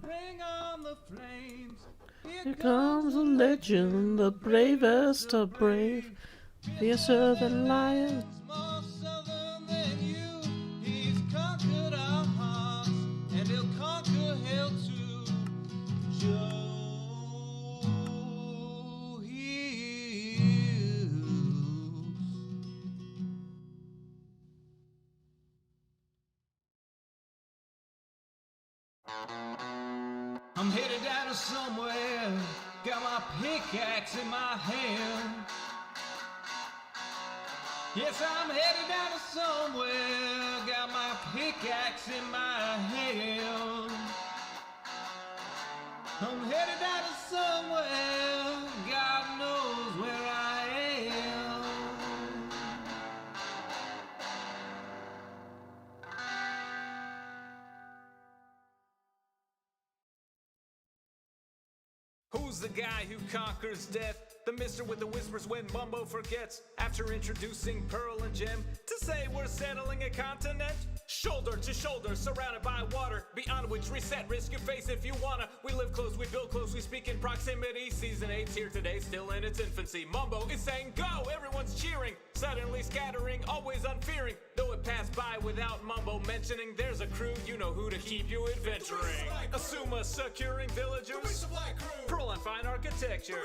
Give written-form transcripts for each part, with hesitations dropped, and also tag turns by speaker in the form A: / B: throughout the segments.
A: Bring on the flames.
B: Here comes a legend, the bravest of brave, fiercer than lions.
A: More southern than you. He's conquered our hearts, and he'll conquer hell too. Joe Hughes. I'm headed down to somewhere, got my pickaxe in my hand. Yes, I'm headed down to somewhere, got my pickaxe in my hand. I'm headed down to somewhere, God knows where I am. Who's the guy who conquers death? The mister with the whispers when Mumbo forgets. After introducing Pearl and Gem to say we're settling a continent. Shoulder to shoulder, surrounded by water, beyond which reset, risk your face if you wanna. We live close, we build close, we speak in proximity. Season 8's here today, still in its infancy. Mumbo is saying go, everyone's cheering, suddenly scattering, always unfearing. Though it passed by without Mumbo mentioning, there's a crew, you know who to keep you adventuring. Asuma securing villagers, Pearl on fine architecture,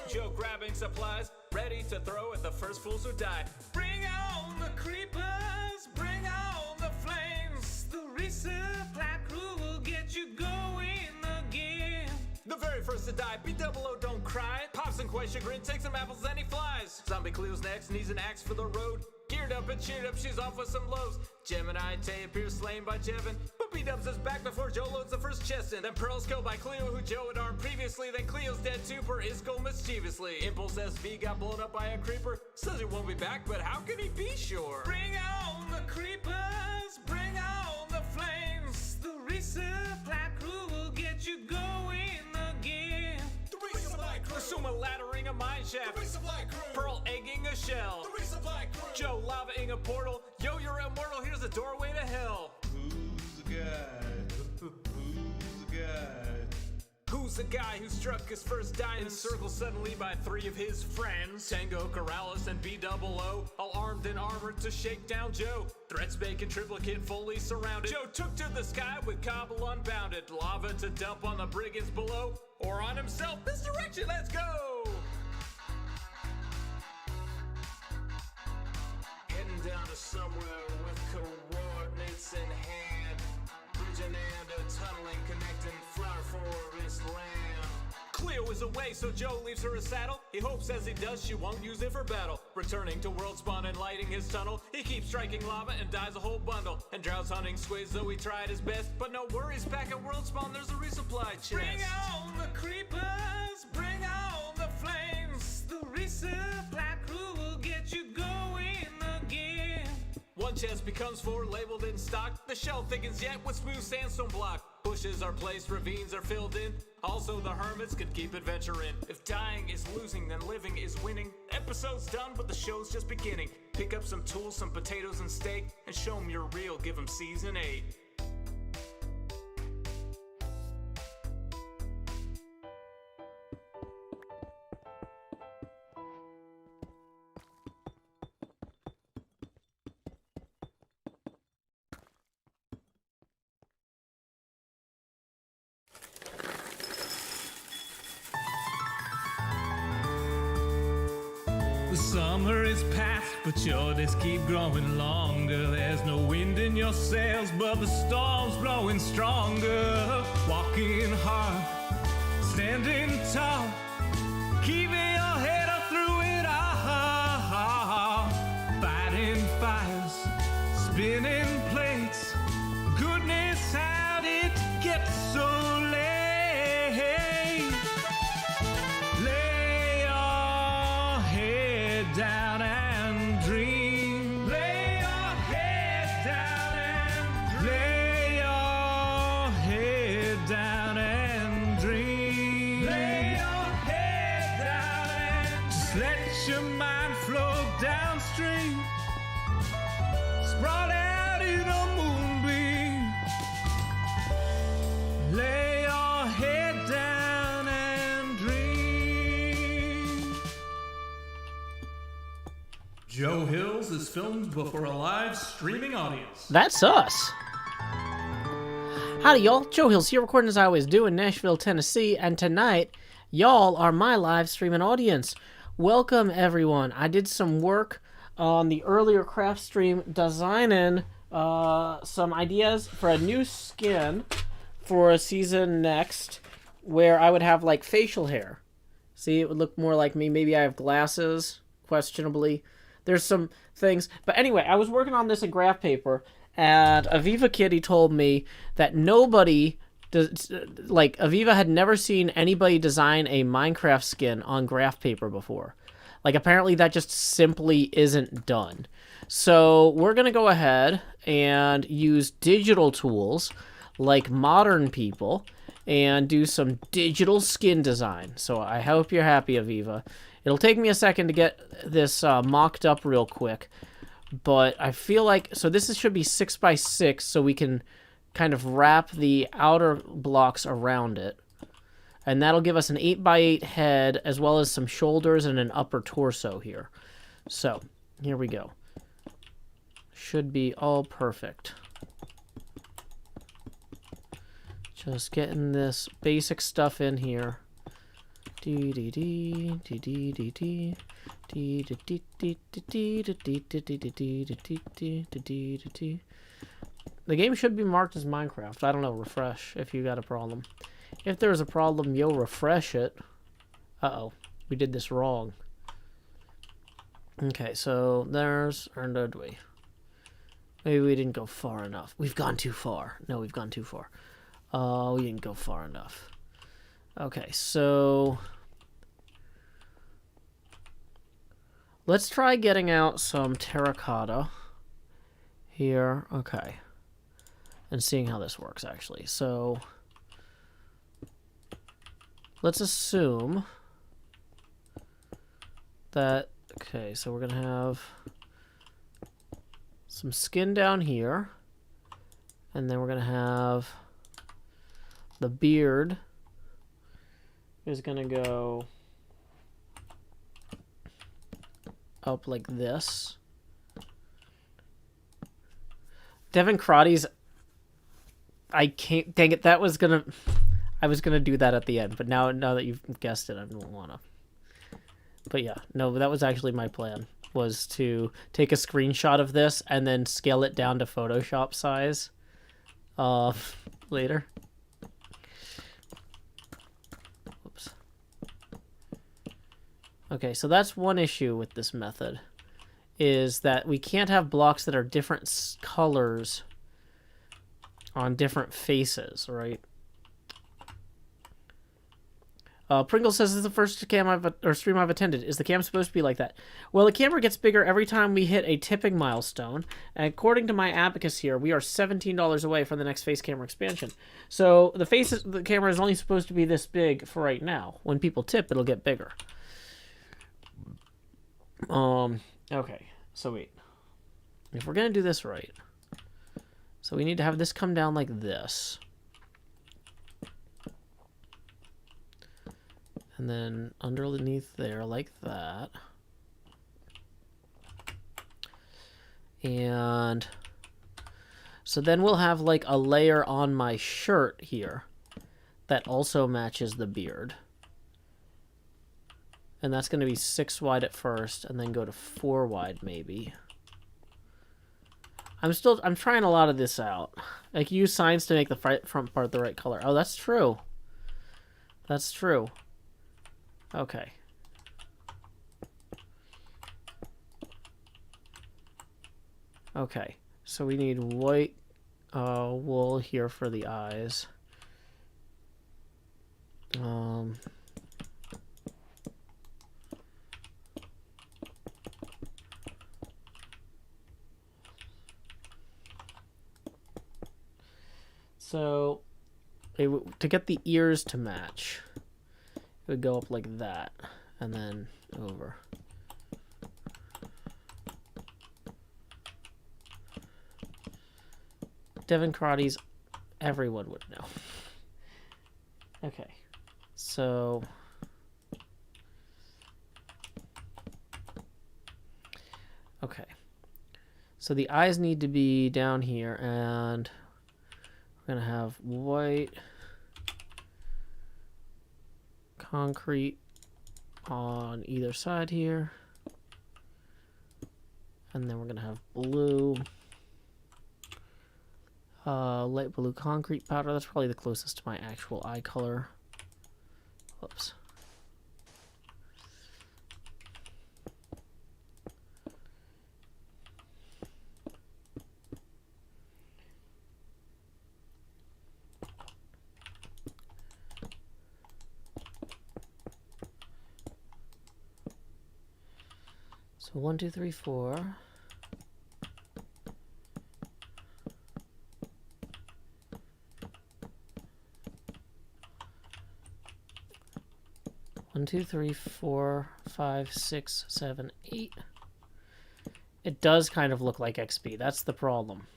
A: Joe grabbing supplies, ready to throw at the first fools who die. Bring on the creepers, bring on the flames. The resupply crew will get you going again. The very first to die, B-double-O, don't cry. Pops and quite chagrin, takes some apples and he flies. Zombie Cleo's next, needs an axe for the road. Geared up and cheered up, she's off with some lows. Gemini Tay appears slain by Jevin, but B-dubs is back before Joe loads the first chest in. Then Pearl's killed by Cleo, who Joe had armed previously. Then Cleo's dead too, per Isco mischievously. Impulse SV got blown up by a creeper. Says he won't be back, but how can he be sure? Bring on the creepers, bring on the flames. The resupply crew will get you going again. The resupply crew. Asuma laddering a mine shaft. The resupply crew. Pearl egging a shell. The resupply crew. Joe lavaing a portal. Yo, you're immortal, here's a doorway to hell. Who's the guy? Who's the guy? Who's the guy who struck his first diamond? Encircled suddenly by three of his friends. Tango, Corrales, and B-double-O, all armed and armored to shake down Joe. Threats bacon triplicate fully surrounded. Joe took to the sky with Cobble unbounded. Lava to dump on the brigands below, or on himself. This direction, let's go! Heading down to somewhere with coordinates in hand. Bridging and a tunneling connecting Flower Forest land. Cleo is away, so Joe leaves her a saddle. He hopes as he does she won't use it for battle. Returning to World Spawn and lighting his tunnel, he keeps striking lava and dies a whole bundle. And drowns hunting squids, though he tried his best. But no worries, back at World Spawn there's a resupply chest. Bring on the creepers, bring on the flames. The resupply crew will get you going again. One chest becomes four, labeled in stock. The shell thickens yet with smooth sandstone block. Bushes are placed, ravines are filled in. Also the hermits could keep adventuring. If dying is losing, then living is winning. Episode's done, but the show's just beginning. Pick up some tools, some potatoes and steak, and show 'em you're real, give 'em season 8. The summer is past, but your days keep growing longer. There's no wind in your sails, but the storm's blowing stronger. Walking hard, standing tall, keeping your head up through it all. Fighting fires, spinning plates. Goodness, how'd it get so late? Down and dream. Lay your head down and lay your head down and dream. Lay your head down and just let your mind flow downstream. Sprawled out in a moonbeam. Joe Hills is filmed before a live streaming audience.
B: That's us. Howdy, y'all. Joe Hills here, recording as I always do in Nashville, Tennessee, and tonight, y'all are my live streaming audience. Welcome, everyone. I did some work on the earlier craft stream designing some ideas for a new skin for a season next where I would have, like, facial hair. See, it would look more like me. Maybe I have glasses, questionably. There's some things. But anyway, I was working on this in graph paper, and Aviva Kitty told me that nobody does, like, Aviva had never seen anybody design a Minecraft skin on graph paper before. Like, apparently that just simply isn't done. So we're going to go ahead and use digital tools like modern people and do some digital skin design. So I hope you're happy, Aviva. It'll take me a second to get this mocked up real quick, but I feel like, so this should be 6x6, so we can kind of wrap the outer blocks around it. And that'll give us an 8x8 head, as well as some shoulders and an upper torso here. So, here we go. Should be all perfect. Just getting this basic stuff in here. The game should be marked as Minecraft. I don't know, refresh if you got a problem. If there's a problem, you'll refresh it. Uh-oh, we did this wrong. Okay, so there's, or did we? Maybe we didn't go far enough. We've gone too far. No, we've gone too far. We didn't go far enough. Okay, so let's try getting out some terracotta here. Okay. And seeing how this works, actually. So let's assume that, okay, so we're going to have some skin down here. And then we're going to have the beard is going to go up like this. Devin Crotty's, I can't, dang it, that was going to, I was going to do that at the end, but now that you've guessed it, I don't want to. But yeah, no, that was actually my plan, was to take a screenshot of this and then scale it down to Photoshop size later. Okay, so that's one issue with this method, is that we can't have blocks that are different colors on different faces, right? Pringle says, this is the first stream I've attended. Is the cam supposed to be like that? Well, the camera gets bigger every time we hit a tipping milestone. And according to my abacus here, we are $17 away from the next face camera expansion. So the camera is only supposed to be this big for right now. When people tip, it'll get bigger. Okay, so wait. If we're gonna do this right, so we need to have this come down like this. And then underneath there like that. And so then we'll have like a layer on my shirt here that also matches the beard. And that's going to be 6 wide at first, and then go to 4 wide maybe. I'm trying a lot of this out. Like, use signs to make the front part the right color. Oh, that's true. That's true. Okay. Okay, so we need white wool here for the eyes. So, to get the ears to match, it would go up like that, and then over. Devin Crotty's, everyone would know. Okay, so Okay. So the eyes need to be down here, and we're going to have white concrete on either side here. And then we're going to have blue, light blue concrete powder. That's probably the closest to my actual eye color. Whoops. So 1, 2, 3, 4. One, two, three, 4, 5, 6, 7, 8. It does kind of look like XP. That's the problem.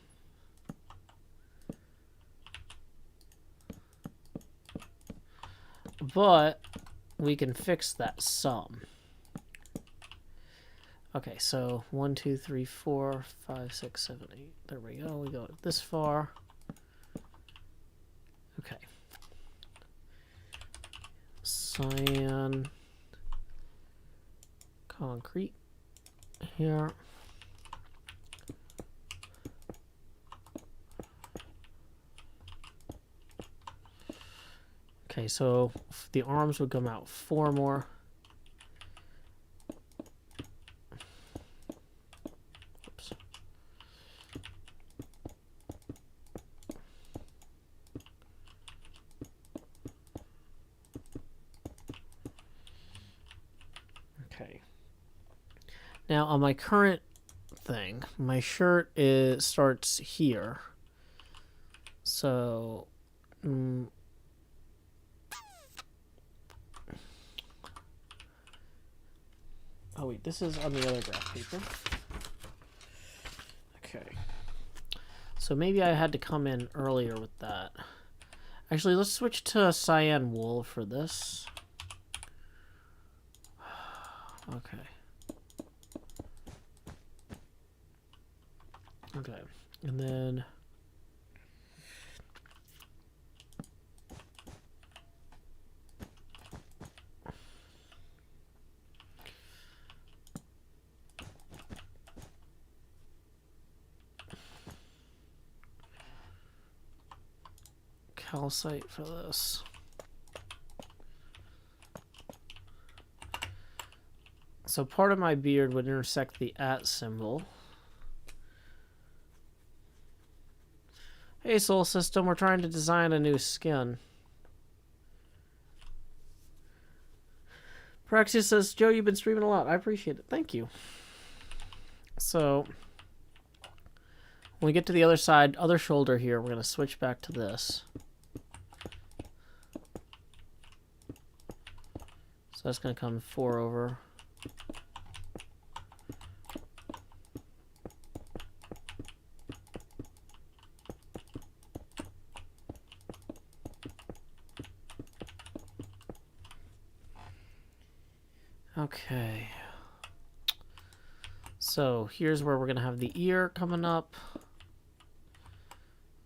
B: But we can fix that some. Okay, so 1, 2, 3, 4, 5, 6, 7, 8. There we go. We go this far. Okay. Cyan concrete here. Okay, so the arms would come out 4 more. Oops. Okay. Now on my current thing, my shirt starts here. So oh wait, this is on the other graph paper. Okay. So maybe I had to come in earlier with that. Actually, let's switch to cyan wool for this. Okay. Okay. And then calcite for this. So part of my beard would intersect the @ symbol. Hey, Soul System, we're trying to design a new skin. Praxia says, Joe, you've been streaming a lot. I appreciate it. Thank you. So when we get to the other side, other shoulder here, we're going to switch back to this. So that's going to come 4 over. Okay. So here's where we're going to have the ear coming up.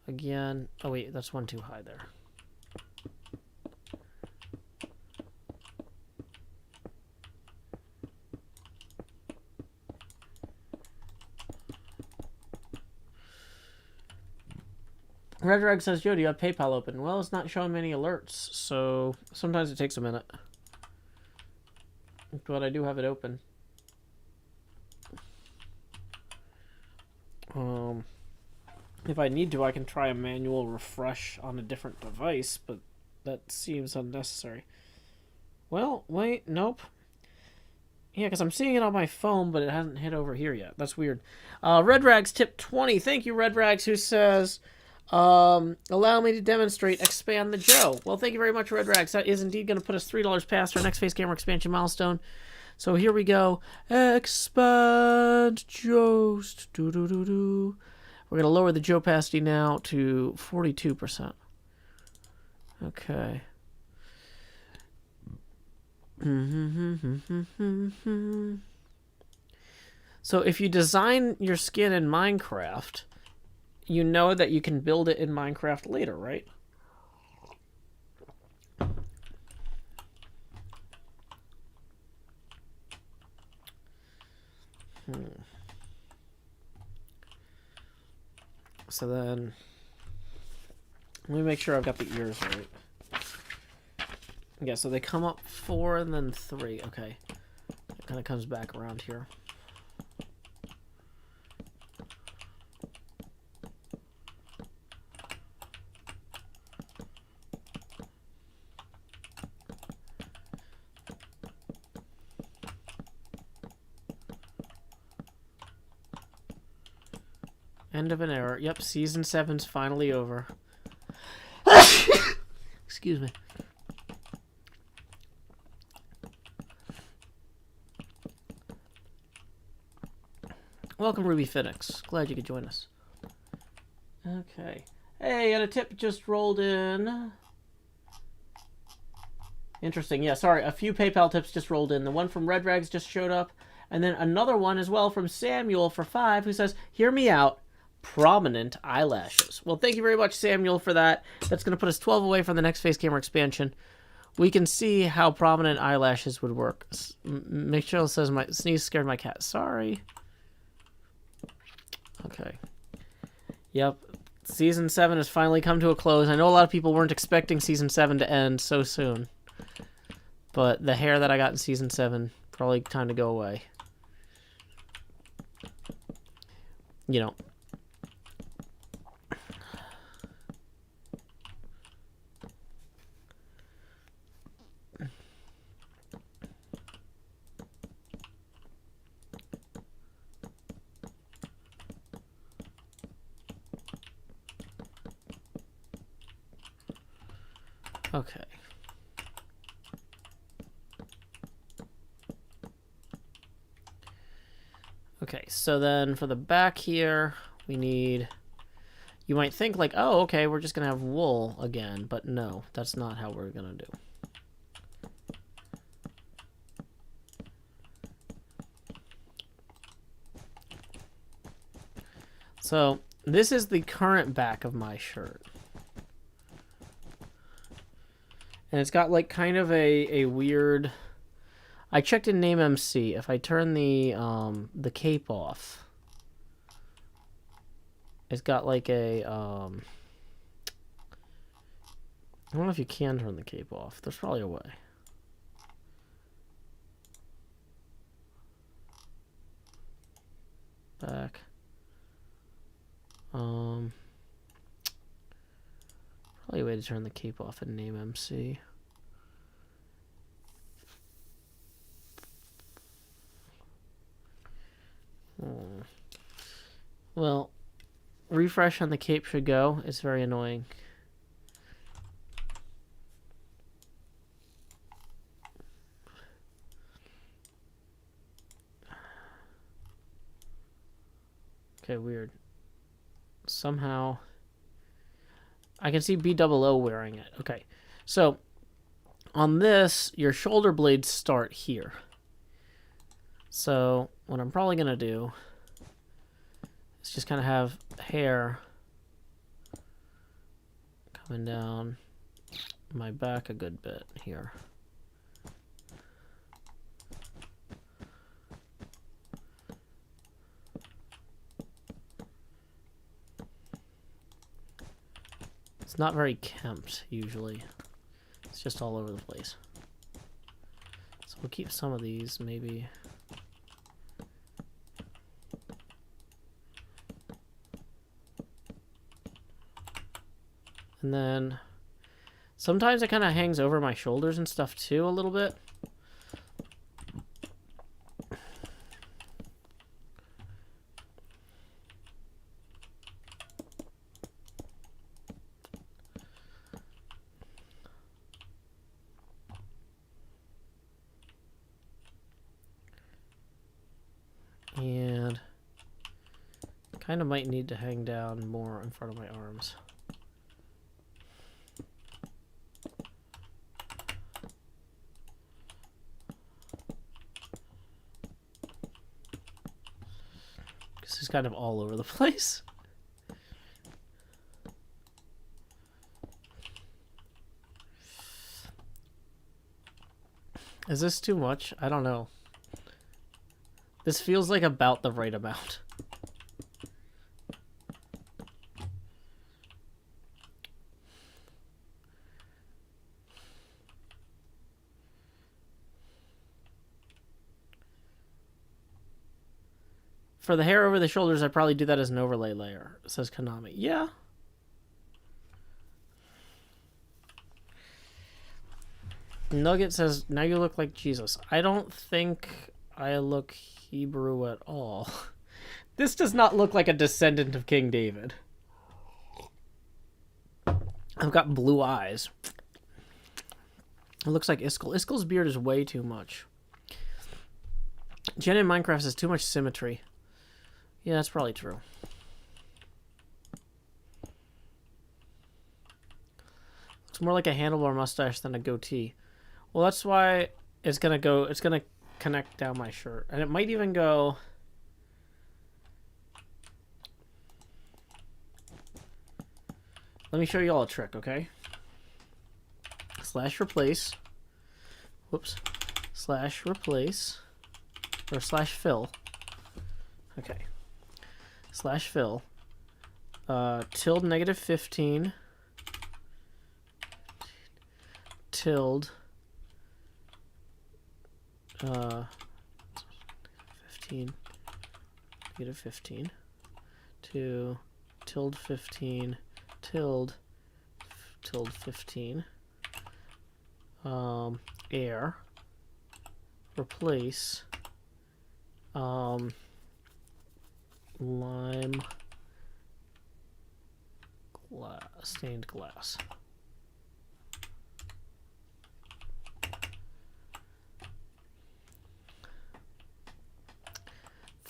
B: Again. Oh, wait, that's one too high there. Red Rag says, Joe, do you have PayPal open? Well, it's not showing many alerts, so sometimes it takes a minute. But I do have it open. If I need to, I can try a manual refresh on a different device, but that seems unnecessary. Well, wait, nope. Yeah, because I'm seeing it on my phone, but it hasn't hit over here yet. That's weird. Red Rags tip 20. Thank you, Red Rags, who says, allow me to demonstrate Expand the Joe. Well, thank you very much, Red Rags. That is indeed going to put us $3 past our next face camera expansion milestone. So here we go. Expand Joe. Do-do-do-do. We're going to lower the Joe opacity now to 42%. Okay. So if you design your skin in Minecraft, you know that you can build it in Minecraft later, right? So then, let me make sure I've got the ears right. Yeah, so they come up 4 and then 3. Okay. It kind of comes back around here. End of an era. Yep, season 7's finally over. Excuse me. Welcome, Ruby Phoenix. Glad you could join us. Okay. Hey, and a tip just rolled in. Interesting. Yeah, sorry. A few PayPal tips just rolled in. The one from Red Rags just showed up. And then another one as well from Samuel for 5, who says, hear me out. Prominent eyelashes. Well, thank you very much, Samuel, for that. That's going to put us 12 away from the next face camera expansion. We can see how prominent eyelashes would work. Michelle says, my sneeze scared my cat. Sorry. Okay. Yep. Season 7 has finally come to a close. I know a lot of people weren't expecting Season 7 to end so soon. But the hair that I got in Season 7, probably time to go away. You know. Okay. Okay, so then for the back here, we need... You might think like, oh, okay, we're just going to have wool again. But no, that's not how we're going to do. So this is the current back of my shirt. And it's got like kind of a weird... I checked in name MC. If I turn the cape off, it's got like a I don't know if you can turn the cape off. There's probably a way. Back. Probably a way to turn the cape off in name MC. Well, refresh on the cape should go. It's very annoying. Okay, weird. Somehow I can see BOO wearing it. Okay, so on this, your shoulder blades start here. So what I'm probably gonna do is just kind of have hair coming down my back a good bit here. It's not very kempt usually. It's just all over the place. So we'll keep some of these maybe. And then sometimes it kind of hangs over my shoulders and stuff too a little bit. And kind of might need to hang down more in front of my arms. He's kind of all over the place. Is this too much? I don't know. This feels like about the right amount. For the hair over the shoulders, I'd probably do that as an overlay layer, says Konami. Yeah. Nugget says, now you look like Jesus. I don't think I look Hebrew at all. This does not look like a descendant of King David. I've got blue eyes. It looks like Iskall. Iskall's beard is way too much. Jen in Minecraft says too much symmetry. Yeah, that's probably true. Looks more like a handlebar mustache than a goatee. Well, that's why it's gonna connect down my shirt. And it might even go... Let me show you all a trick, okay? Slash replace. Whoops. Slash replace. Or slash fill. Okay. Slash fill. Tilde -15. Tilde. 15. -15. To tilde 15. Tilde 15. Air. Replace. Lime glass, stained glass.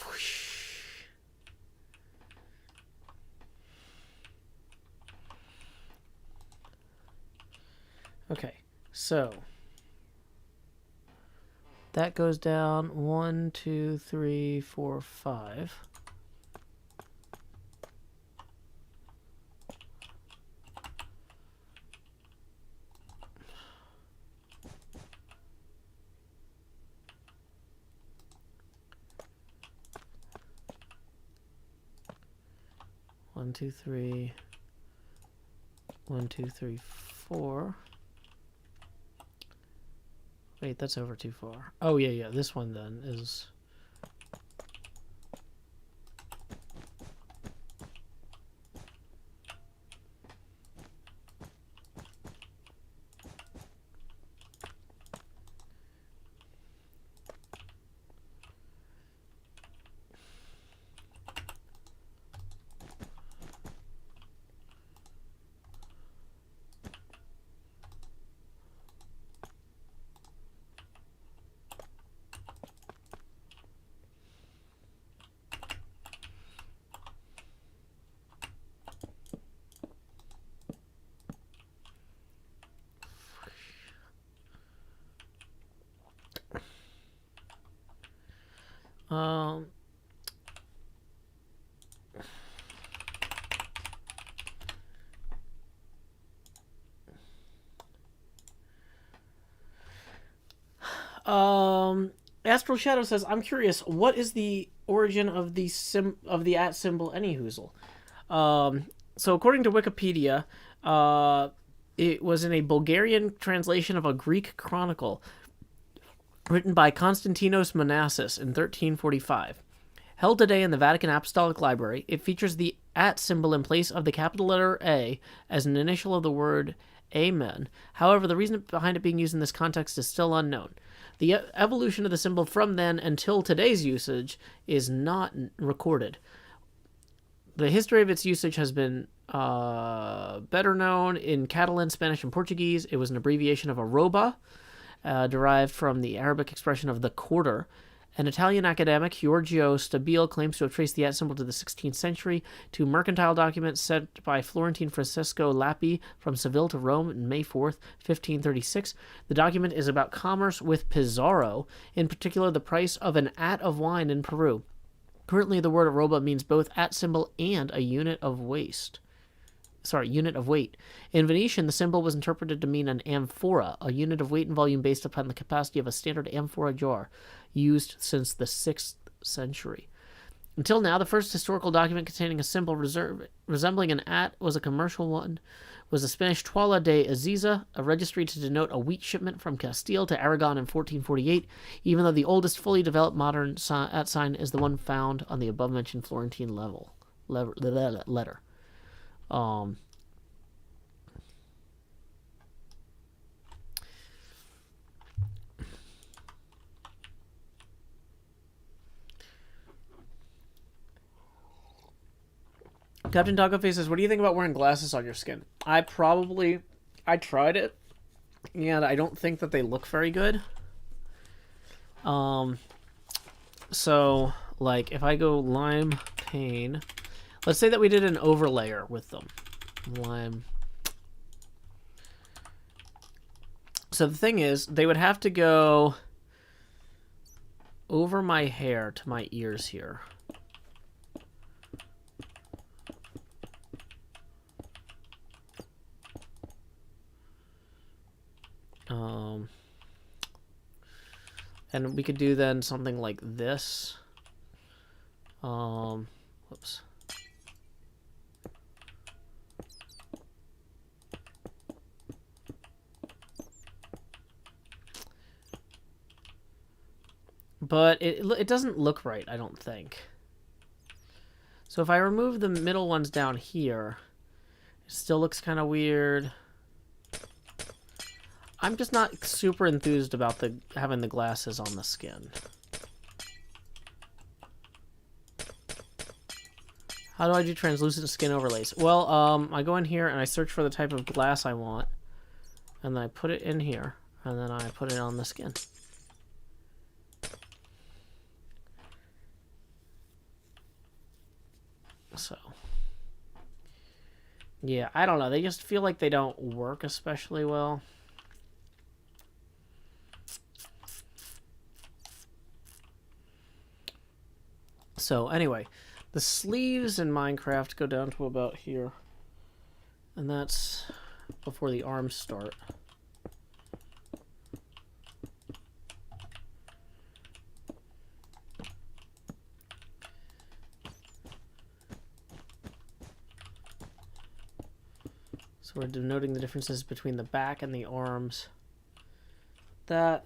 B: Whoosh. Okay, so that goes down 1, 2, 3, 4, 5. One, two, three. 1, 2, 3, 4. Wait, that's over too far. Oh, yeah. This one, then, is... Astral Shadow says, I'm curious, what is the origin of the @ symbol anyhoozle? So according to Wikipedia, it was in a Bulgarian translation of a Greek chronicle written by Konstantinos Manassis in 1345. Held today in the Vatican Apostolic Library, it features the @ symbol in place of the capital letter A as an initial of the word Amen. However, the reason behind it being used in this context is still unknown. The evolution of the symbol from then until today's usage is not recorded. The history of its usage has been better known in Catalan, Spanish, and Portuguese. It was an abbreviation of arroba, derived from the Arabic expression of the quarter. An Italian academic, Giorgio Stabile, claims to have traced the @ symbol to the 16th century to mercantile documents sent by Florentine Francesco Lappi from Seville to Rome on May 4th, 1536. The document is about commerce with Pizarro, in particular the price of an @ of wine in Peru. Currently, the word arroba means both at symbol and a unit of weight. In Venetian, the symbol was interpreted to mean an amphora, a unit of weight and volume based upon the capacity of a standard amphora jar, used since the 6th century. Until now, the first historical document containing a symbol resembling an at was a commercial one. Was the Spanish Toala de Aziza, a registry to denote a wheat shipment from Castile to Aragon in 1448, even though the oldest fully developed modern at sign is the one found on the above-mentioned Florentine letter. Captain Tacoface says, what do you think about wearing glasses on your skin? I tried it, and I don't think that they look very good. So, like, if I go lime pane, let's say that we did an overlayer with them. Lime. So the thing is, they would have to go over my hair to my ears here. And we could do then something like this. Whoops. But it doesn't look right, I don't think. So if I remove the middle ones down here, it still looks kind of weird. I'm just not super enthused about having the glasses on the skin. How do I do translucent skin overlays? Well, I go in here and I search for the type of glass I want, and then I put it in here, and then I put it on the skin. So, yeah, I don't know. They just feel like they don't work especially well. So anyway, the sleeves in Minecraft go down to about here. And that's before the arms start. So we're denoting the differences between the back and the arms. That...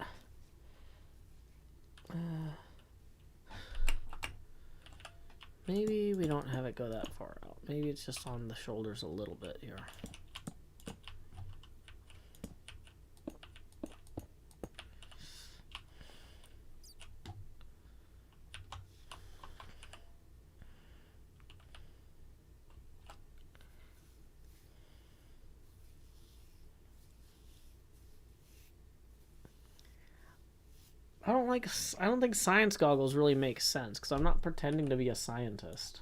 B: maybe we don't have it go that far out. Maybe it's just on the shoulders a little bit here. I don't think science goggles really make sense, because I'm not pretending to be a scientist.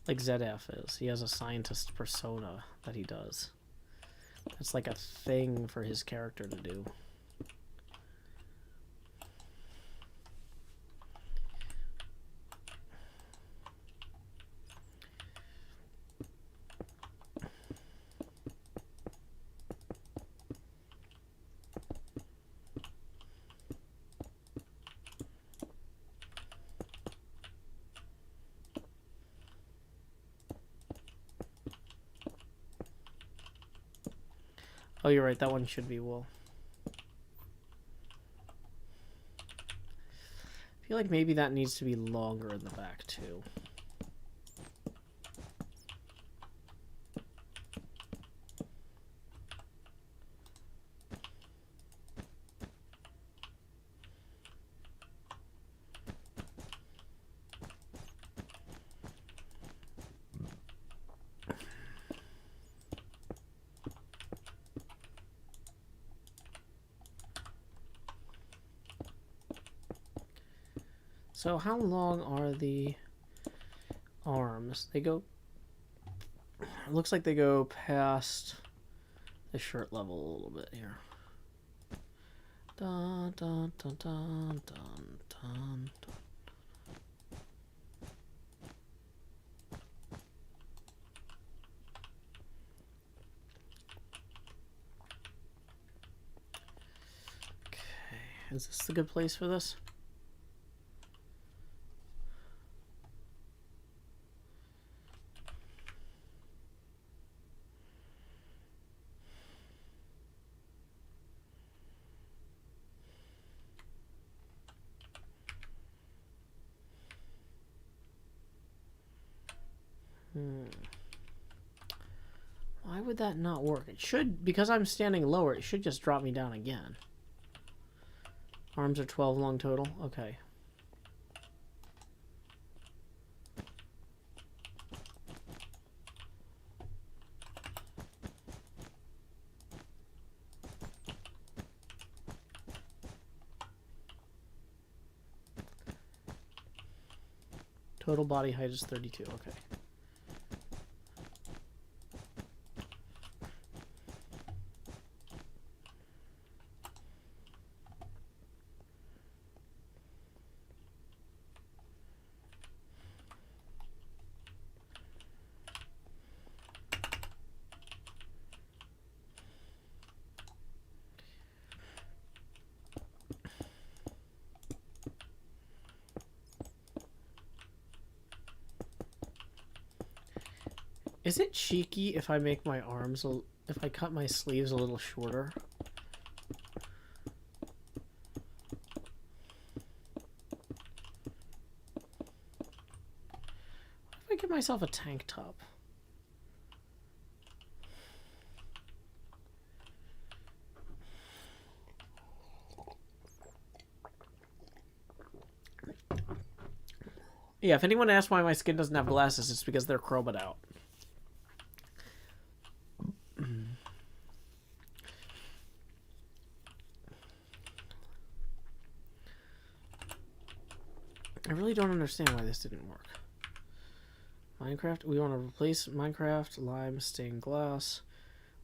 B: Like ZF is. He has a scientist persona that he does. It's like a thing for his character to do. Oh, you're right. That one should be wool. I feel like maybe that needs to be longer in the back, too. So how long are the arms? They go... it looks like they go past the shirt level a little bit here. Dun, dun, dun, dun, dun, dun, dun. Is this the good place for this? Why would that not work? It should, because I'm standing lower, it should just drop me down again. Arms are 12 long total? Okay. Total body height is 32, okay. Is it cheeky if I make my arms, if I cut my sleeves a little shorter? What if I give myself a tank top? Yeah, if anyone asks why my skin doesn't have glasses, it's because they're chromed out. I really don't understand why this didn't work. Minecraft, we want to replace Minecraft, lime, stained glass.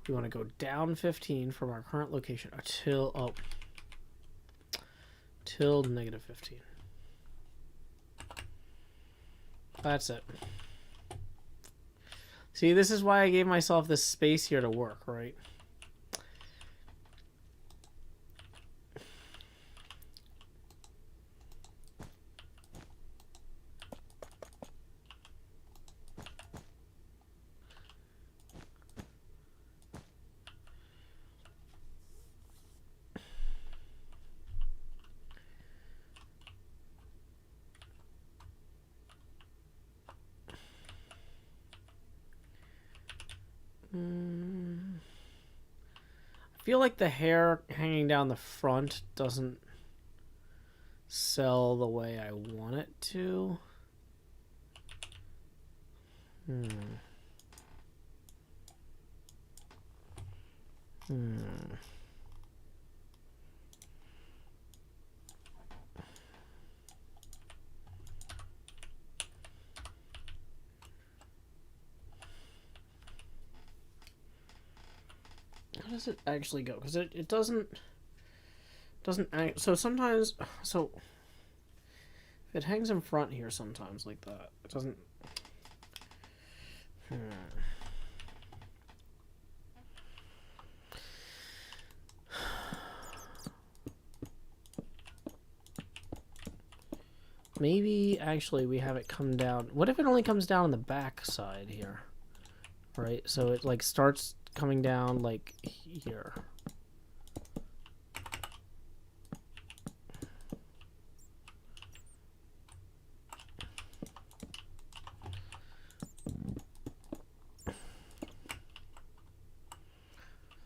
B: We want to go down 15 from our current location till negative 15. That's it. See, this is why I gave myself this space here to work, right? I feel like the hair hanging down the front doesn't sell the way I want it to. How does it actually go? Because it doesn't so sometimes, so if it hangs in front here sometimes like that, it doesn't. Maybe actually we have it come down. What if it only comes down on the back side here? Right, so it like starts coming down like here.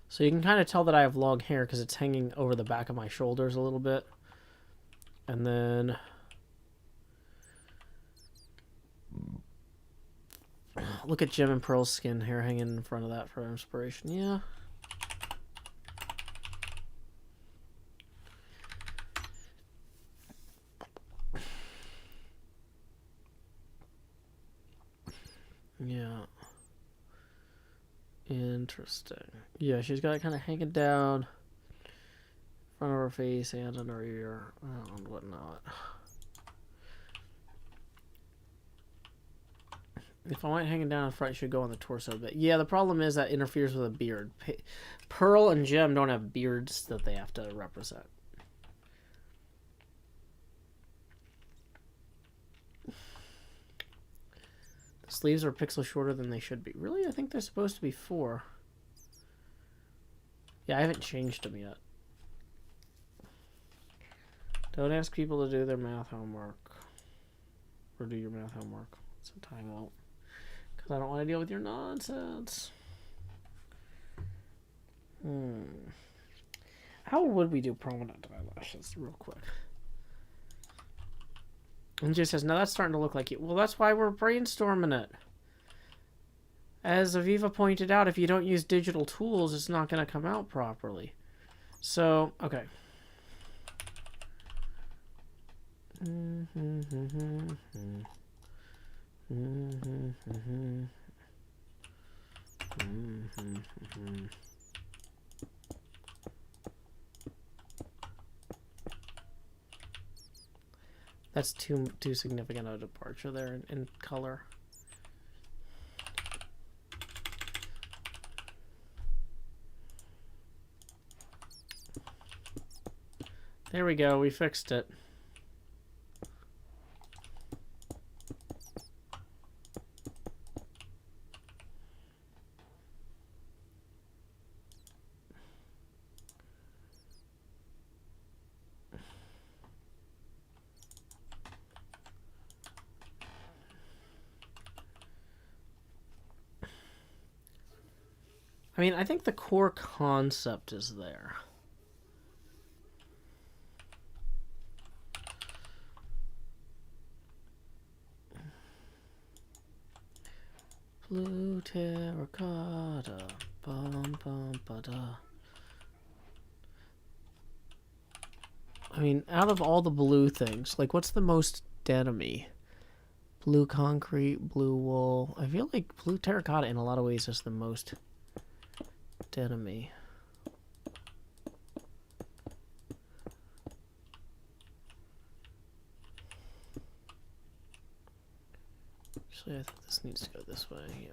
B: So you can kind of tell that I have long hair because it's hanging over the back of my shoulders a little bit. And then look at Jim and Pearl's skin hair hanging in front of that for inspiration. Yeah. Yeah. Interesting. Yeah, she's got it kind of hanging down in front of her face and under her ear and whatnot. If I want it hanging down in front, it should go on the torso a bit. Yeah, the problem is that interferes with a beard. Pearl and Gem don't have beards that they have to represent. Sleeves are a pixel shorter than they should be. Really? I think they're supposed to be 4. Yeah, I haven't changed them yet. Don't ask people to do their math homework. Or do your math homework. It's a timeout. Because I don't want to deal with your nonsense. How would we do prominent eyelashes real quick? And just says, no, that's starting to look like you. Well, that's why we're brainstorming it. As Aviva pointed out, if you don't use digital tools, it's not going to come out properly. So, okay. That's too significant a departure there in color. There we go, we fixed it. I mean, I think the core concept is there. Blue terracotta, bum bum ba da. I mean, out of all the blue things, like, what's the most denim-y? Blue concrete, blue wool. I feel like blue terracotta in a lot of ways is the most denim-y. Actually, I think this needs to go this way, yeah.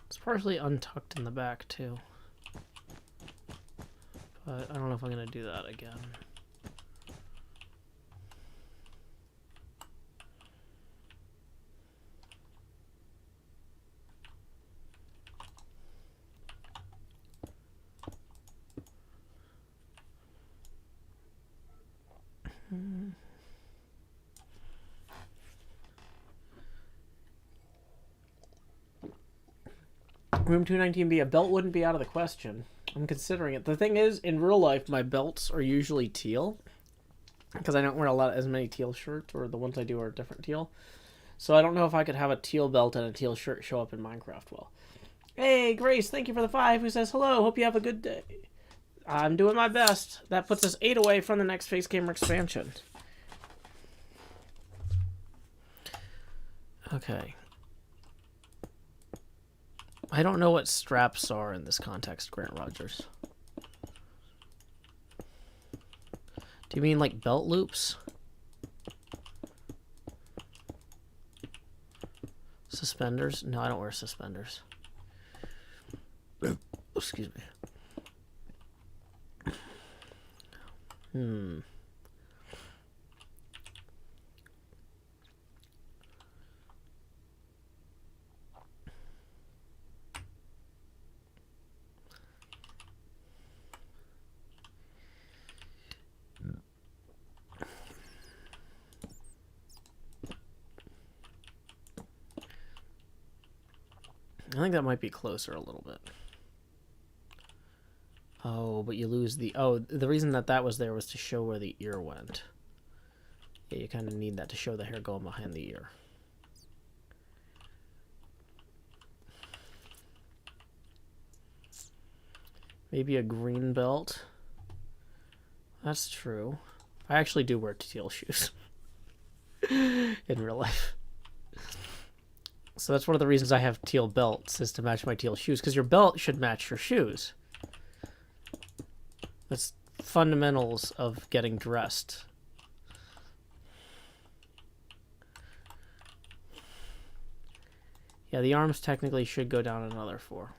B: It's partially untucked in the back, too. But I don't know if I'm going to do that again. Room 219B, a belt wouldn't be out of the question. I'm considering it. The thing is, in real life, my belts are usually teal. Because I don't wear as many teal shirts, or the ones I do are different teal. So I don't know if I could have a teal belt and a teal shirt show up in Minecraft well. Hey, Grace, thank you for the 5, who says, hello, hope you have a good day. I'm doing my best. That puts us 8 away from the next Face Gamer expansion. Okay. I don't know what straps are in this context, Grant Rogers. Do you mean like belt loops? Suspenders? No, I don't wear suspenders. Excuse me. I think that might be closer a little bit. Oh, but you lose the... Oh, the reason that was there was to show where the ear went. Yeah, you kind of need that to show the hair going behind the ear. Maybe a green belt. That's true. I actually do wear teal shoes. In real life. So that's one of the reasons I have teal belts, is to match my teal shoes, because your belt should match your shoes. That's fundamentals of getting dressed. Yeah, the arms technically should go down another 4.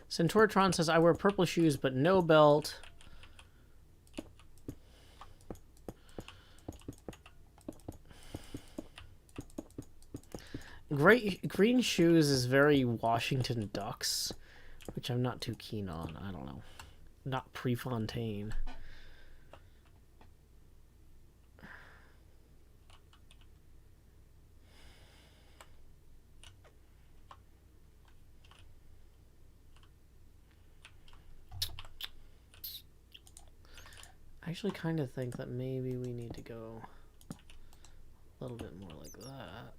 B: Centauratron says, I wear purple shoes but no belt. Green shoes is very Washington Ducks, which I'm not too keen on. I don't know. Not Prefontaine. I actually kind of think that maybe we need to go a little bit more like that.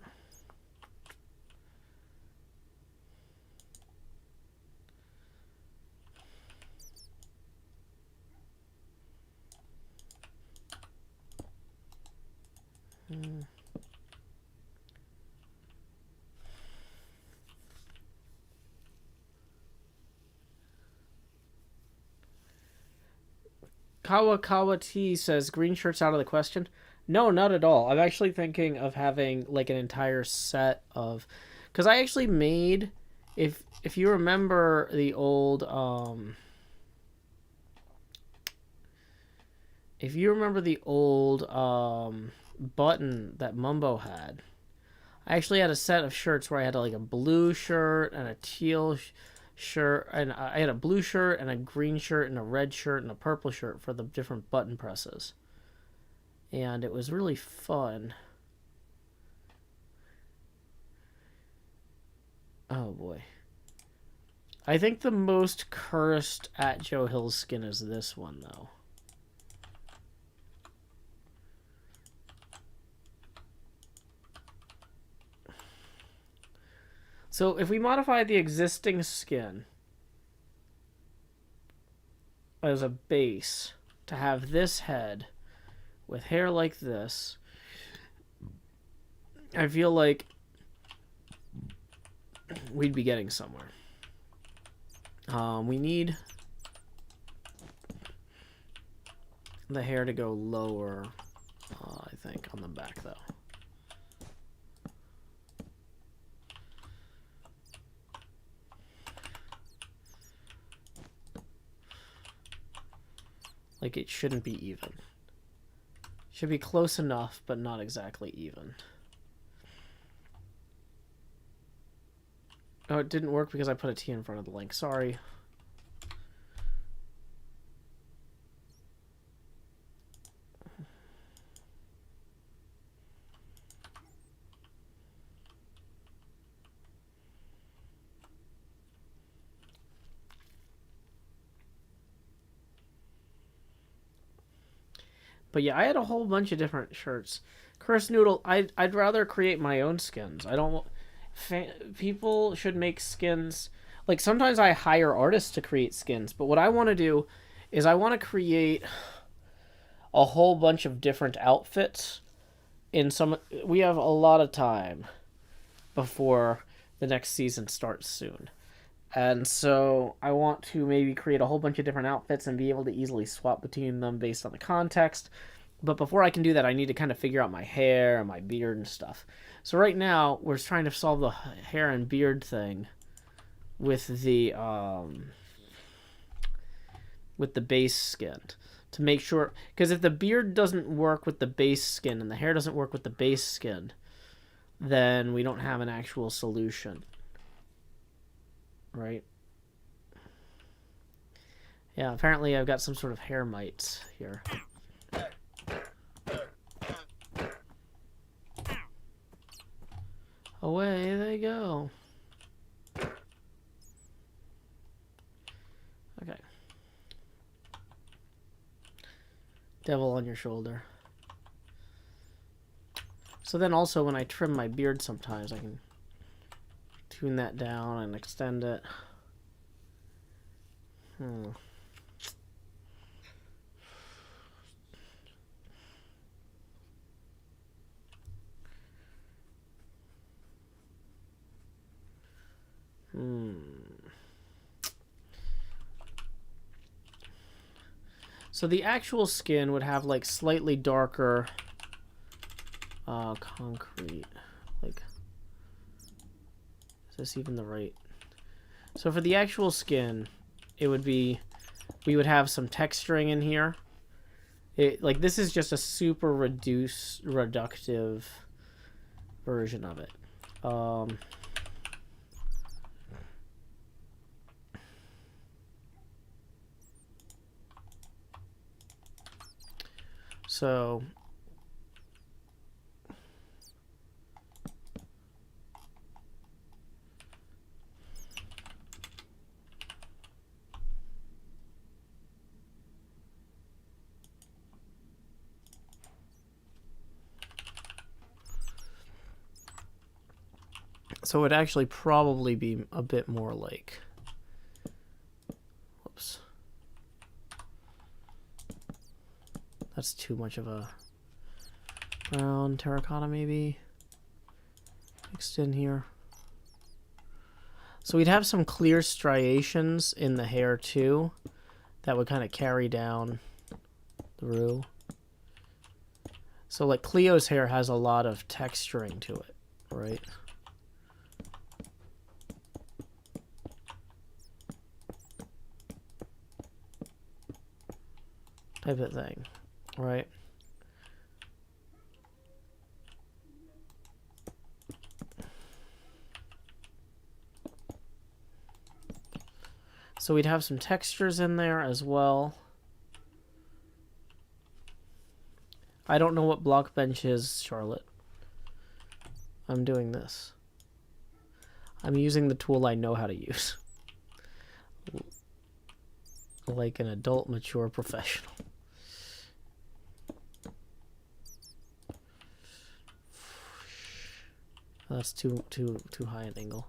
B: Kawakawa T says, green shirts out of the question. No, not at all. I'm actually thinking of having like an entire set of, because I actually made, if you remember the old button that Mumbo had, I actually had a set of shirts where I had like a blue shirt and a teal shirt, and I had a blue shirt and a green shirt and a red shirt and a purple shirt for the different button presses, and it was really fun. Oh boy, I think the most cursed at Joe Hill's skin is this one though. So if we modify the existing skin as a base to have this head with hair like this, I feel like we'd be getting somewhere. We need the hair to go lower, I think, on the back though. Like, it shouldn't be even. Should be close enough, but not exactly even. Oh, it didn't work because I put a T in front of the link. Sorry. But yeah, I had a whole bunch of different shirts. Curse Noodle, I'd rather create my own skins. I don't... People should make skins... Like, sometimes I hire artists to create skins, but what I want to do is I want to create a whole bunch of different outfits in some... We have a lot of time before the next season starts soon. And so I want to maybe create a whole bunch of different outfits and be able to easily swap between them based on the context. But before I can do that, I need to kind of figure out my hair and my beard and stuff. So right now, we're trying to solve the hair and beard thing with the base skin to make sure... Because if the beard doesn't work with the base skin and the hair doesn't work with the base skin, then we don't have an actual solution. Right? Yeah, apparently I've got some sort of hair mites here. Away they go. Okay. Devil on your shoulder. So then also when I trim my beard sometimes I can tune that down and extend it. So the actual skin would have like slightly darker concrete. Like, is this even the right? So for the actual skin, it would be, we would have some texturing in here. Like this is just a super reductive version of it. So it would actually probably be a bit more like, whoops. That's too much of a brown terracotta maybe mixed in here. So we'd have some clear striations in the hair too that would kind of carry down through. So like Cleo's hair has a lot of texturing to it, right? Type of thing, right? So we'd have some textures in there as well. I don't know what Blockbench is, Charlotte. I'm doing this. I'm using the tool I know how to use. Like an adult, mature professional. That's too high an angle.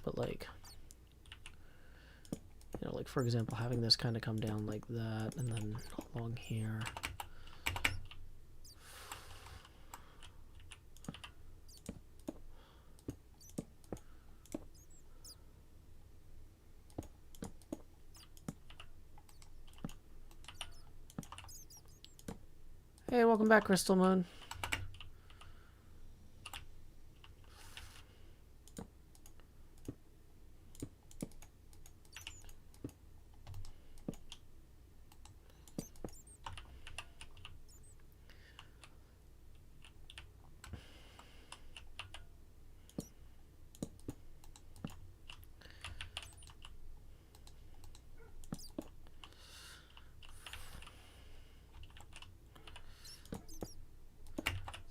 B: But like, you know, like for example, having this kind of come down like that, and then along here. Hey, welcome back, Crystal Moon.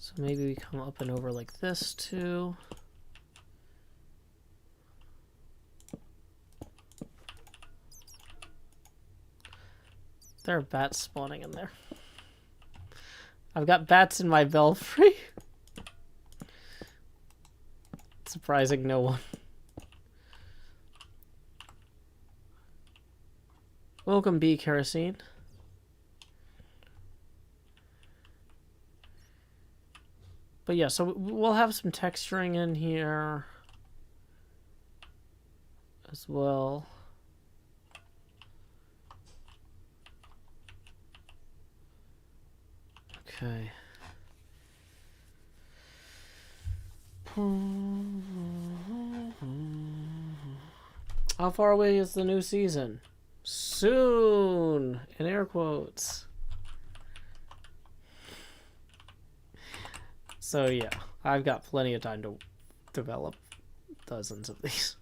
B: So maybe we come up and over like this too. There are bats spawning in there. I've got bats in my belfry. Surprising no one. Welcome, Bee Kerosene. But yeah, so we'll have some texturing in here as well. Okay. How far away is the new season? Soon, in air quotes. So yeah, I've got plenty of time to develop dozens of these.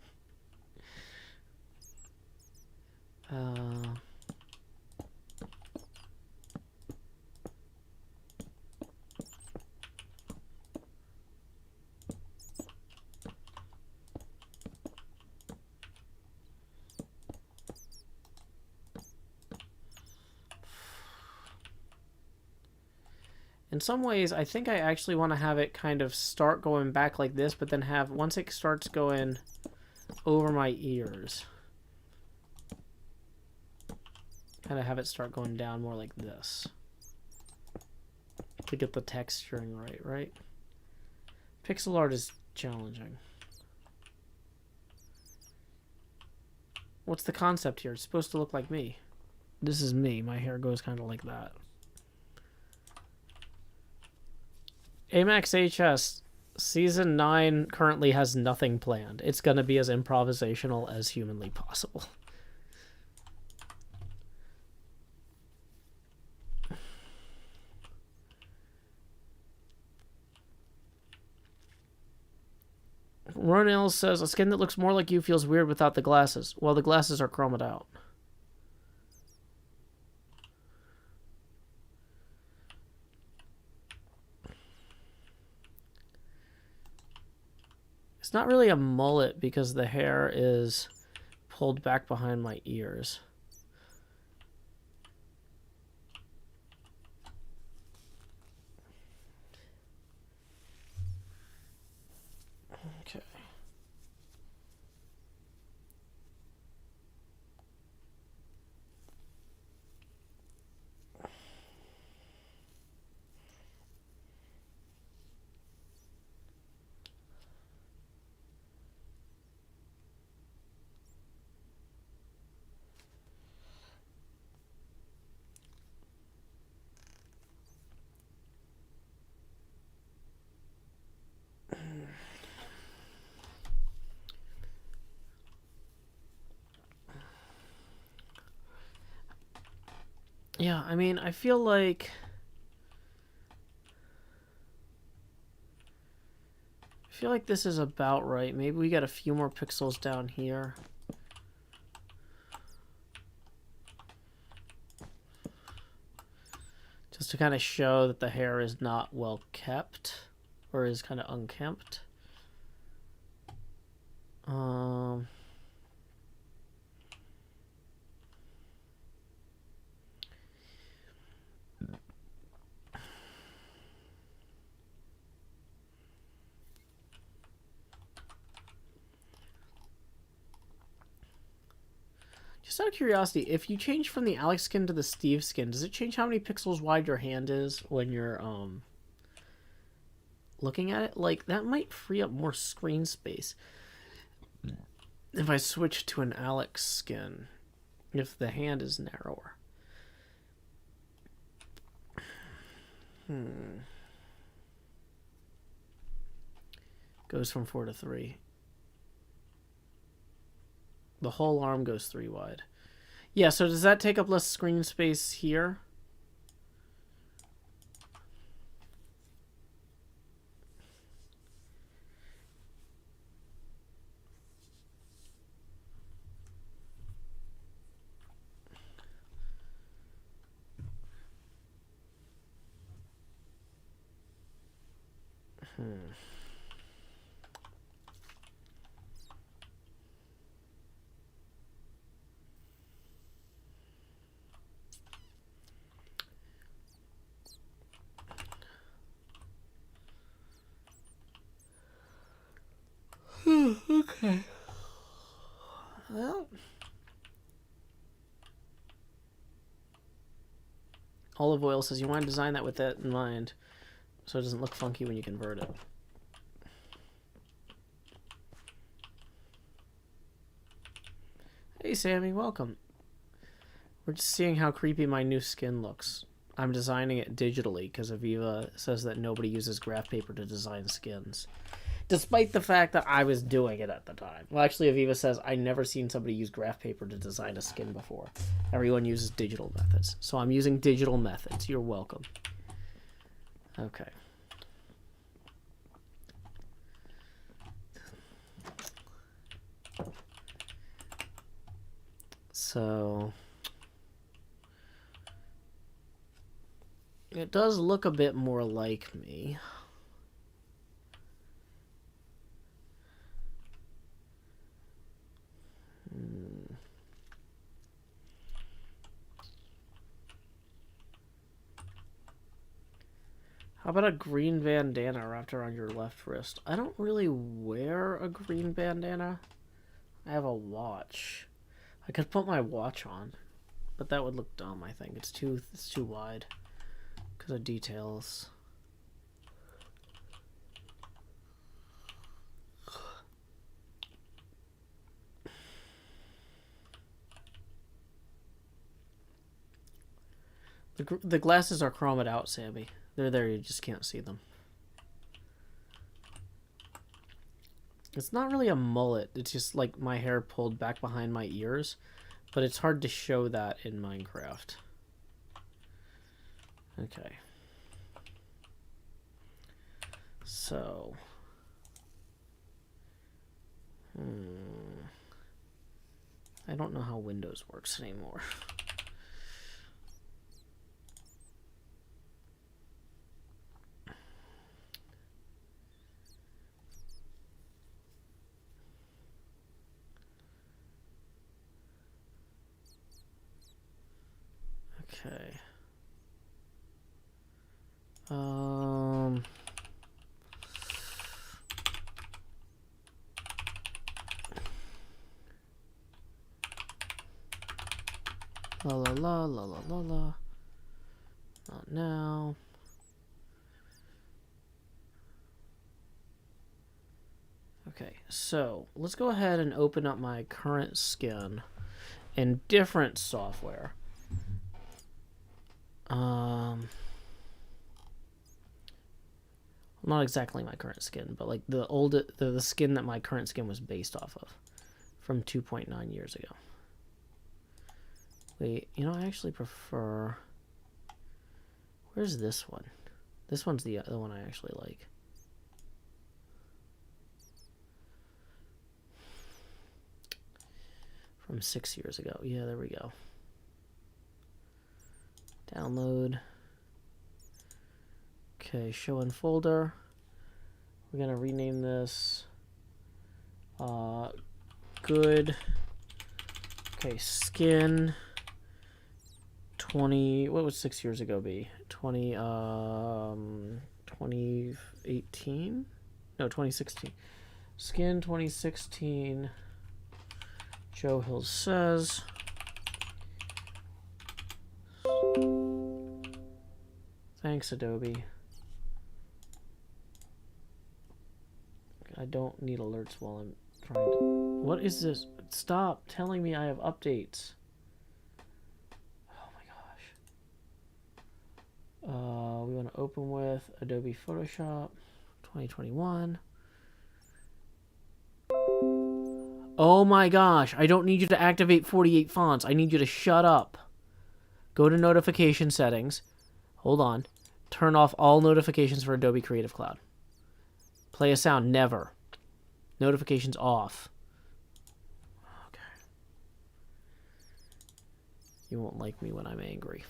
B: In some ways, I think I actually want to have it kind of start going back like this, but then have, once it starts going over my ears, kind of have it start going down more like this. To get the texturing right? Pixel art is challenging. What's the concept here? It's supposed to look like me. This is me. My hair goes kind of like that. Amax HS Season 9 currently has nothing planned. It's going to be as improvisational as humanly possible. Ronell says, a skin that looks more like you feels weird without the glasses. Well, the glasses are chromed out. It's not really a mullet because the hair is pulled back behind my ears. Okay. Yeah, I mean, I feel like this is about right. Maybe we got a few more pixels down here. Just to kind of show that the hair is not well kept or is kind of unkempt. Just out of curiosity, if you change from the Alex skin to the Steve skin, does it change how many pixels wide your hand is when you're looking at it? Like, that might free up more screen space if I switch to an Alex skin, if the hand is narrower. Goes from 4 to 3. The whole arm goes 3 wide. Yeah, so does that take up less screen space here? Okay. Well, Olive Oil says you want to design that with that in mind, so it doesn't look funky when you convert it. Hey Sammy, welcome. We're just seeing how creepy my new skin looks. I'm designing it digitally because Aviva says that nobody uses graph paper to design skins. Despite the fact that I was doing it at the time. Well, actually, Aviva says, I never seen somebody use graph paper to design a skin before. Everyone uses digital methods. So I'm using digital methods. You're welcome. Okay. So it does look a bit more like me. How about a green bandana wrapped around your left wrist? I don't really wear a green bandana. I have a watch. I could put my watch on, but that would look dumb, I think. It's too wide because of details. The glasses are chromed out, Sammy. They're there, you just can't see them. It's not really a mullet. It's just like my hair pulled back behind my ears. But it's hard to show that in Minecraft. Okay. So. I don't know how Windows works anymore. Okay. La la la la la la la. Not now. Okay, so let's go ahead and open up my current skin in different software. Not exactly my current skin, but like the skin that my current skin was based off of from 2.9 years ago. Wait, you know, I actually prefer... Where's this one? This one's the one I actually like. From 6 years ago. Yeah, there we go. Download. Okay, show in folder. We're gonna rename this good. Okay, skin 20, what would 6 years ago be? 2018? No, 2016. Skin 2016. Joe Hill says. Thanks, Adobe. I don't need alerts while I'm trying to... What is this? Stop telling me I have updates. Oh my gosh. We want to open with Adobe Photoshop 2021. Oh my gosh. I don't need you to activate 48 fonts. I need you to shut up. Go to notification settings. Hold on. Turn off all notifications for Adobe Creative Cloud. Play a sound. Never. Notifications off. Okay. You won't like me when I'm angry.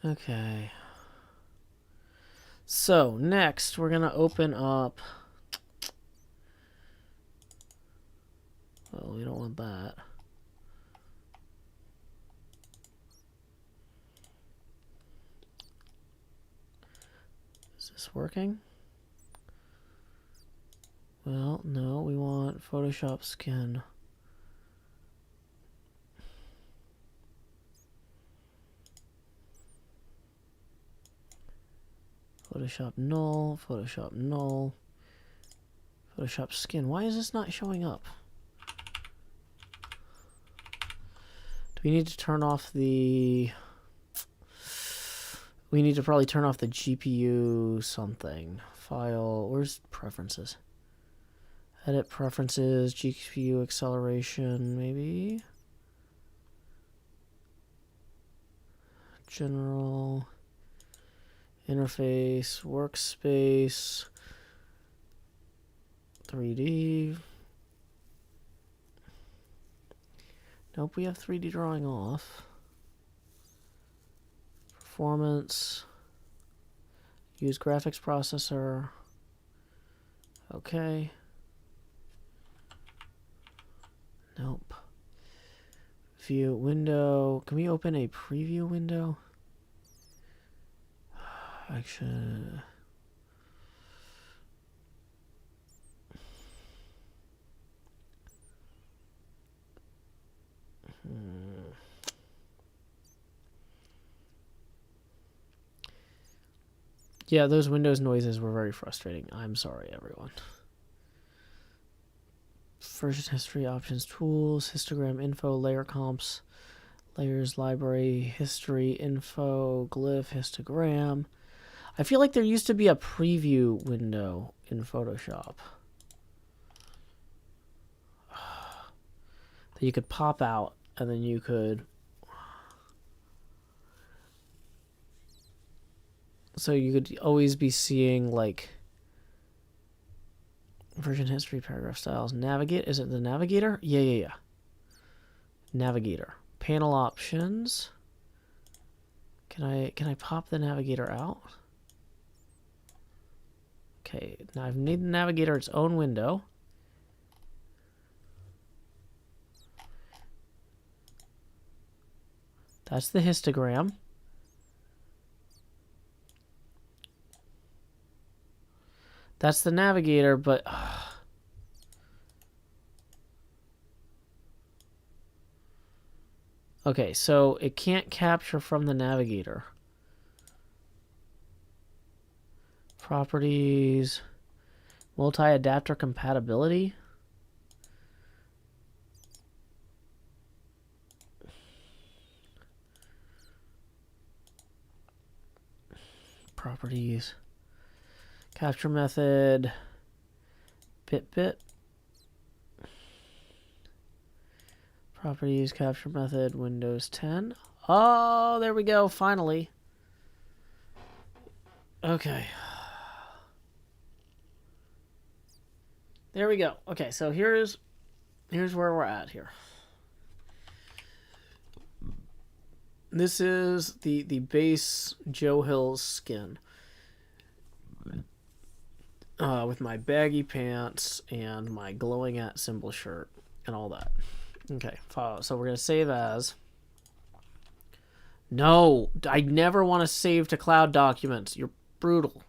B: Okay. So, next, we're going to open up... Oh, we don't want that. Is this working? Well, no, we want Photoshop skin. Photoshop null, Photoshop null, Photoshop skin. Why is this not showing up? Do we need to turn off the... We need to probably turn off the GPU something. File, where's preferences? Edit preferences, GPU acceleration, maybe? General... Interface, workspace, 3D. Nope, we have 3D drawing off. Performance. Use graphics processor. Okay. Nope. View window. Can we open a preview window? Action. Yeah, those Windows noises were very frustrating. I'm sorry, everyone. Version history, options, tools, histogram, info, layer comps, layers, library, history, info, glyph, histogram. I feel like there used to be a preview window in Photoshop that you could pop out, and then you could... So you could always be seeing, like, version history, paragraph styles, navigate. Is it the navigator? Yeah. Navigator. Panel options. Can I pop the navigator out? Okay, now I've made the navigator its own window. That's the histogram. That's the navigator, but... Okay, so it can't capture from the navigator. Properties. Multi-adapter compatibility. Properties. Capture method. Bit. Properties, capture method, Windows 10. Oh, there we go, finally. Okay. There we go. Okay, so here's where we're at here. This is the base Joe Hill's skin. With my baggy pants and my glowing at symbol shirt and all that. Okay, so we're going to save as... No, I never want to save to cloud documents. You're brutal.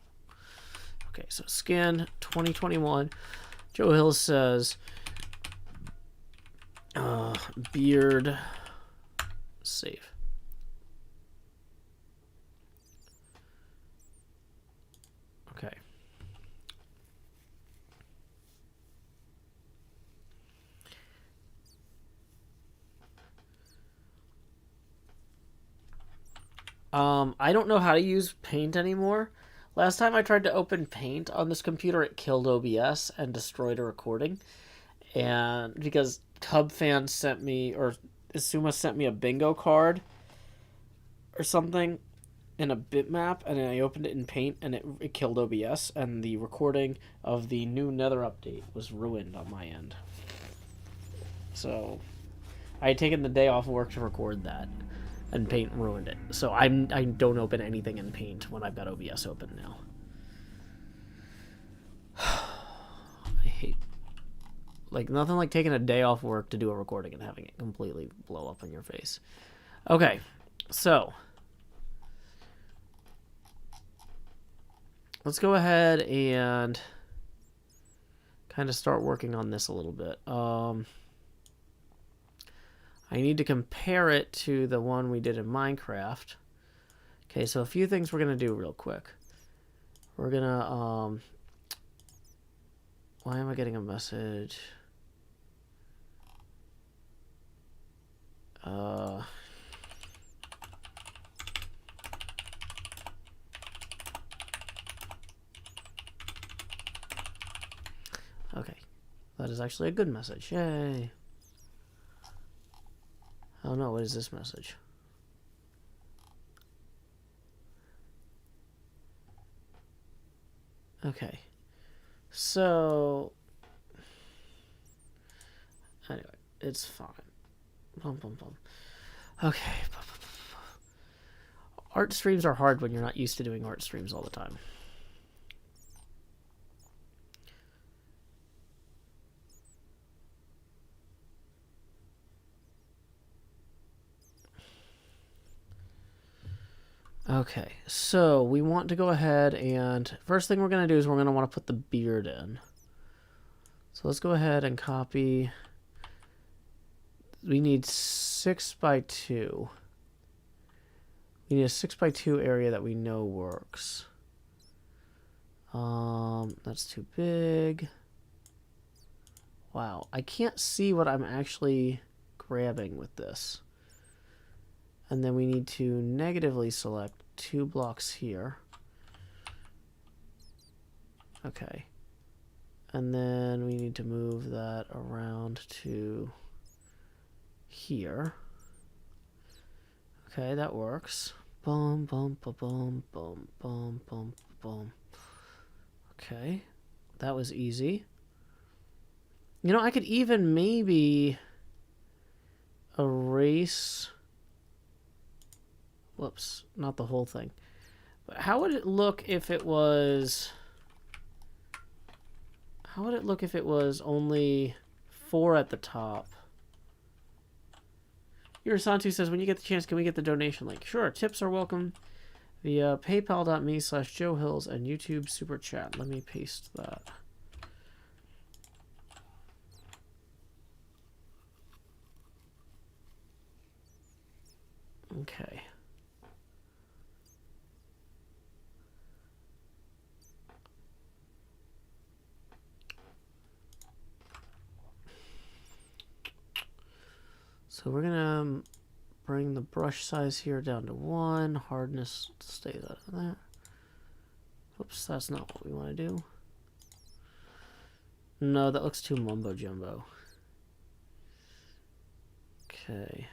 B: Okay, so skin 2021. Joe Hill says beard save. Okay. I don't know how to use Paint anymore. Last time I tried to open Paint on this computer, it killed OBS and destroyed a recording. And because Cub fans sent me, or Isuma sent me a bingo card or something in a bitmap, and then I opened it in Paint, and it killed OBS, and the recording of the new Nether update was ruined on my end. So I had taken the day off work to record that, and Paint ruined it. So I don't open anything in Paint when I've got OBS open now. I hate... Like, nothing like taking a day off work to do a recording and having it completely blow up on your face. Okay, so... let's go ahead and kind of start working on this a little bit. I need to compare it to the one we did in Minecraft. Okay, so a few things we're going to do real quick. We're going to... why am I getting a message? Okay, that is actually a good message. Yay. Oh no, what is this message? Okay, so anyway, it's fine. Okay. Art streams are hard when you're not used to doing art streams all the time. Okay, so we want to go ahead and first thing we're going to do is we're going to want to put the beard in. So let's go ahead and copy. We need 6 by 2. We need a 6 by 2 area that we know works. That's too big. Wow, I can't see what I'm actually grabbing with this. And then we need to negatively select 2 blocks here. Okay. And then we need to move that around to here. Okay, that works. Boom, boom, boom, boom, boom, boom, boom, boom. Okay, that was easy. You know, I could even maybe erase... Whoops, not the whole thing. But how would it look if it was... How would it look if it was only 4 at the top? Urasantu says, when you get the chance, can we get the donation link? Sure, tips are welcome via paypal.me/JoeHills and YouTube Super Chat. Let me paste that. Okay. So we're gonna bring the brush size here down to 1. Hardness stays out of that. Oops, that's not what we want to do. No, that looks too mumbo jumbo. Okay.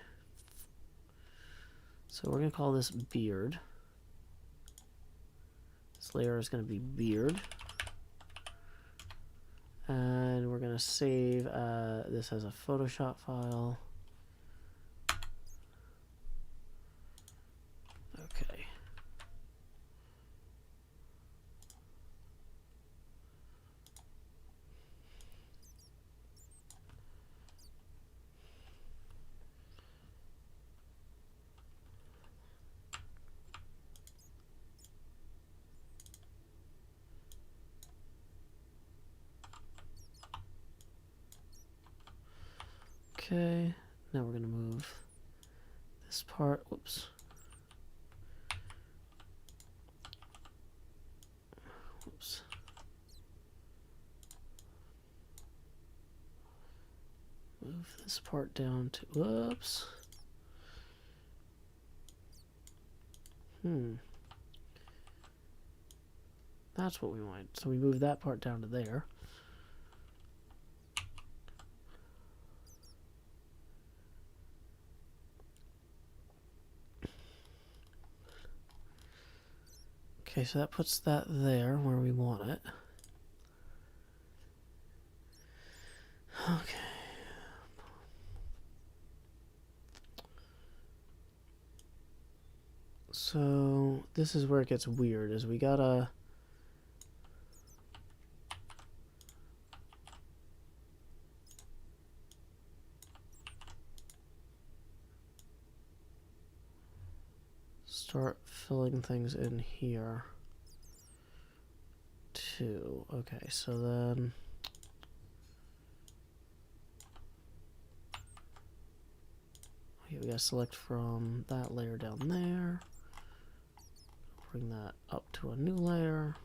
B: So we're gonna call this beard. This layer is gonna be beard. And we're gonna save this as a Photoshop file. Okay. Okay, now we're gonna move this part. Whoops. Whoops. Move this part down to, whoops. That's what we want. So we move that part down to there. Okay, so that puts that there where we want it. Okay. So this is where it gets weird, is we gotta start filling things in here too. Okay, so then okay, we gotta select from that layer down there. Bring that up to a new layer.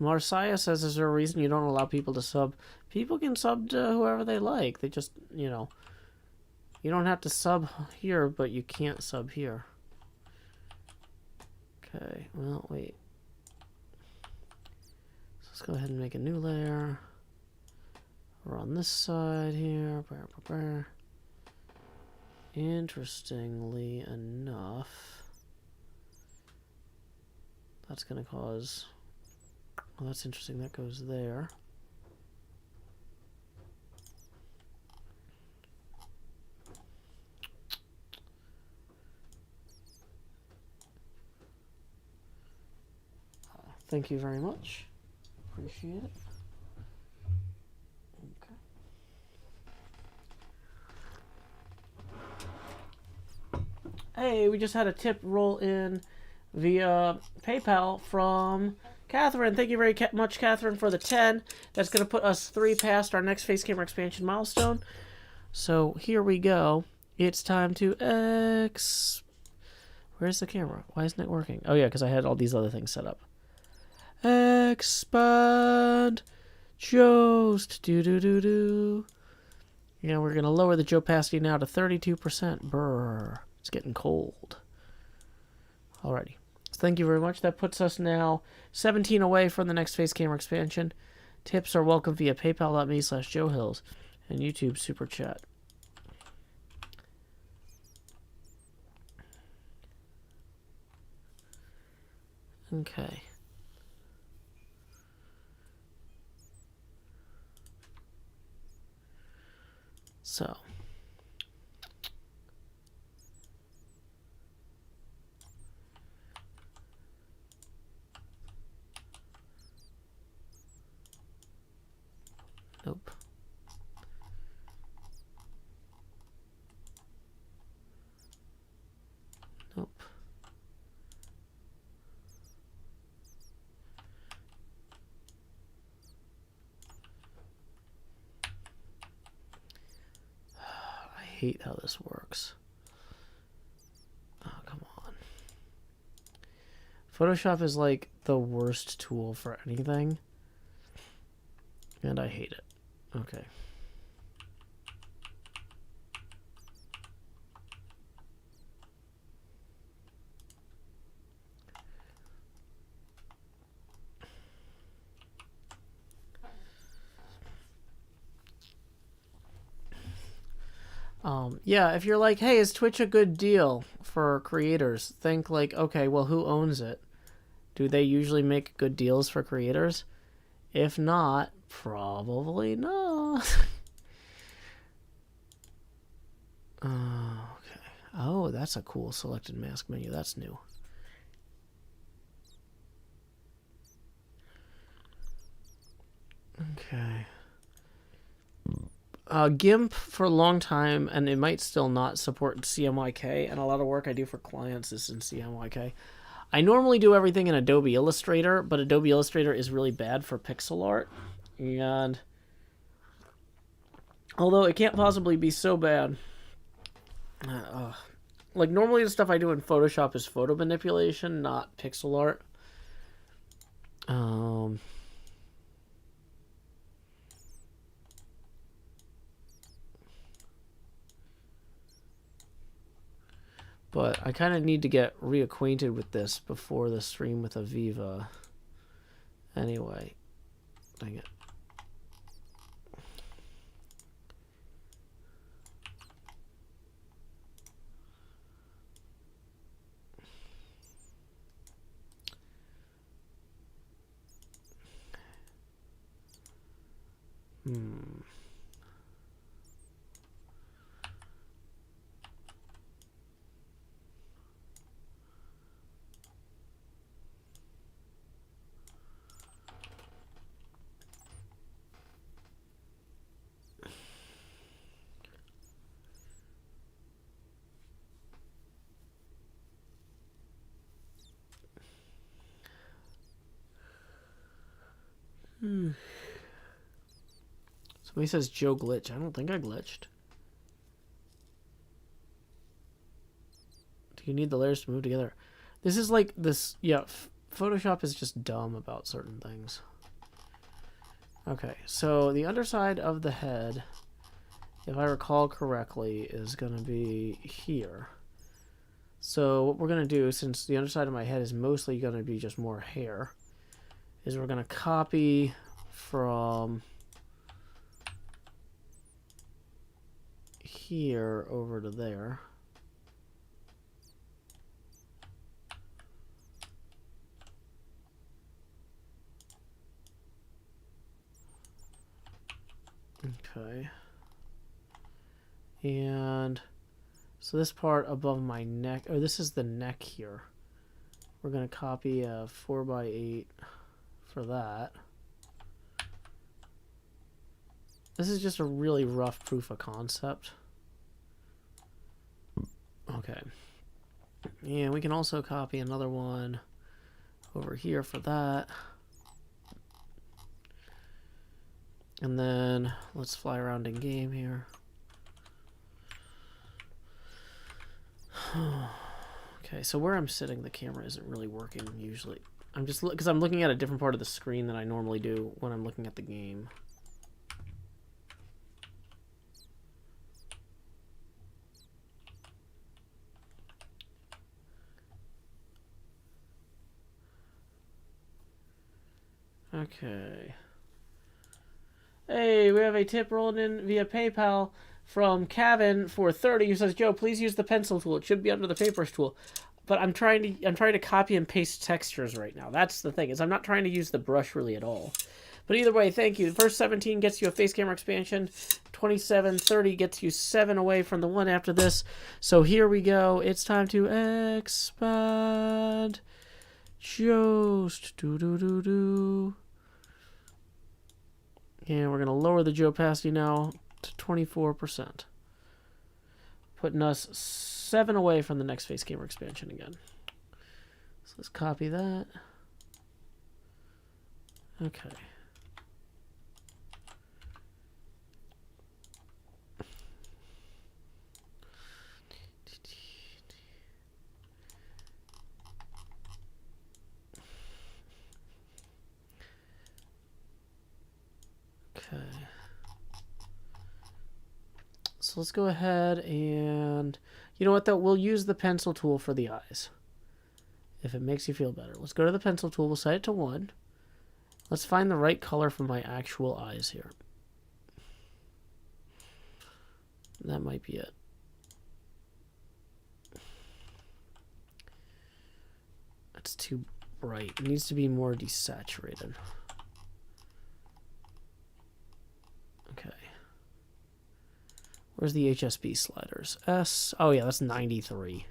B: Marcia says, is there a reason you don't allow people to sub? People can sub to whoever they like. They just, you know, you don't have to sub here, but you can't sub here. Okay, well, wait. So let's go ahead and make a new layer. We're on this side here. Interestingly enough, that's going to cause... Well, that's interesting. That goes there. Thank you very much. Appreciate it. Hey, we just had a tip roll in via PayPal from Catherine. Thank you very much, Catherine, for the 10. That's going to put us 3 past our next face camera expansion milestone. So here we go. It's time to Where's the camera? Why isn't it working? Oh, yeah, because I had all these other things set up. Expand Jost. Do-do-do-do. Yeah, we're going to lower the opacity now to 32%. Brr. It's getting cold. Alrighty. So thank you very much. That puts us now 17 away from the next face camera expansion. Tips are welcome via paypal.me/JoeHills and YouTube Super Chat. Okay. So. Nope. Nope. I hate how this works. Oh, come on. Photoshop is like the worst tool for anything. And I hate it. Okay. Yeah, if you're like, hey, is Twitch a good deal for creators? Think like, okay, well, who owns it? Do they usually make good deals for creators? If not, probably not. Okay. Oh, that's a cool selected mask menu. That's new. Okay. GIMP for a long time, and it might still not support CMYK, and a lot of work I do for clients is in CMYK. I normally do everything in Adobe Illustrator, but Adobe Illustrator is really bad for pixel art, and although it can't possibly be so bad, like normally the stuff I do in Photoshop is photo manipulation, not pixel art. But I kind of need to get reacquainted with this before the stream with Aviva. Anyway, dang it. Somebody says Joe glitch. I don't think I glitched. Do you need the layers to move together? This is like this. Yeah, Photoshop is just dumb about certain things. Okay, so the underside of the head, if I recall correctly, is going to be here. So what we're going to do, since the underside of my head is mostly going to be just more hair, is we're going to copy from here over to there. Okay. And so this part above my neck, or this is the neck here. We're going to copy a 4x8 for that. This is just a really rough proof of concept. Okay. And we can also copy another one over here for that. And then let's fly around in game here. Okay, so where I'm sitting, the camera isn't really working usually. I'm just because I'm looking at a different part of the screen than I normally do when I'm looking at the game. Okay. Hey, we have a tip rolling in via PayPal from Kevin for 30 who says, Joe, please use the pencil tool. It should be under the papers tool. But I'm trying to copy and paste textures right now. That's the thing, is I'm not trying to use the brush really at all. But either way, thank you. The first 17 gets you a face camera expansion. 2730 gets you 7 away from the one after this. So here we go. It's time to expand. Just do. And we're going to lower the opacity now to 24%. Putting us 7 away from the next face camera expansion again. So let's copy that. Okay. Okay. So let's go ahead and, you know what though, we'll use the pencil tool for the eyes. If it makes you feel better. Let's go to the pencil tool, we'll set it to 1. Let's find the right color for my actual eyes here. That might be it. That's too bright. It needs to be more desaturated. Okay. Where's the HSB sliders? S. Oh yeah, that's 93.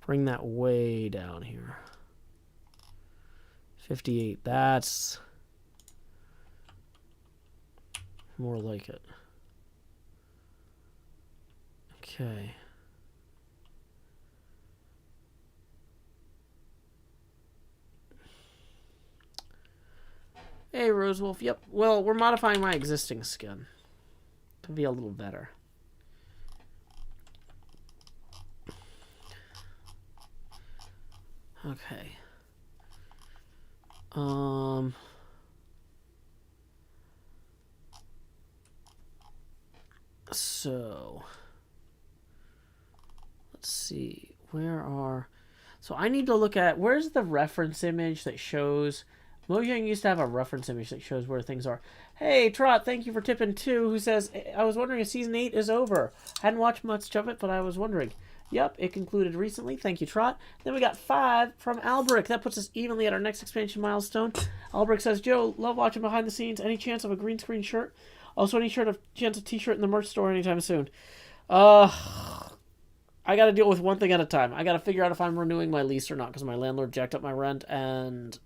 B: Bring that way down here. 58. That's more like it. Okay. Hey, Rosewolf. Yep. Well, we're modifying my existing skin to be a little better. Okay. So let's see. So I need to look at, where's the reference image that shows, Mojang used to have a reference image that shows where things are. Hey, Trot, thank you for tipping 2, who says, I was wondering if Season 8 is over. Hadn't watched much of it, but I was wondering. Yep, it concluded recently. Thank you, Trot. Then we got 5 from Albrick. That puts us evenly at our next expansion milestone. Albrick says, Joe, love watching behind the scenes. Any chance of a green screen shirt? Also, any chance of t-shirt in the merch store anytime soon? I got to deal with one thing at a time. I got to figure out if I'm renewing my lease or not, because my landlord jacked up my rent, and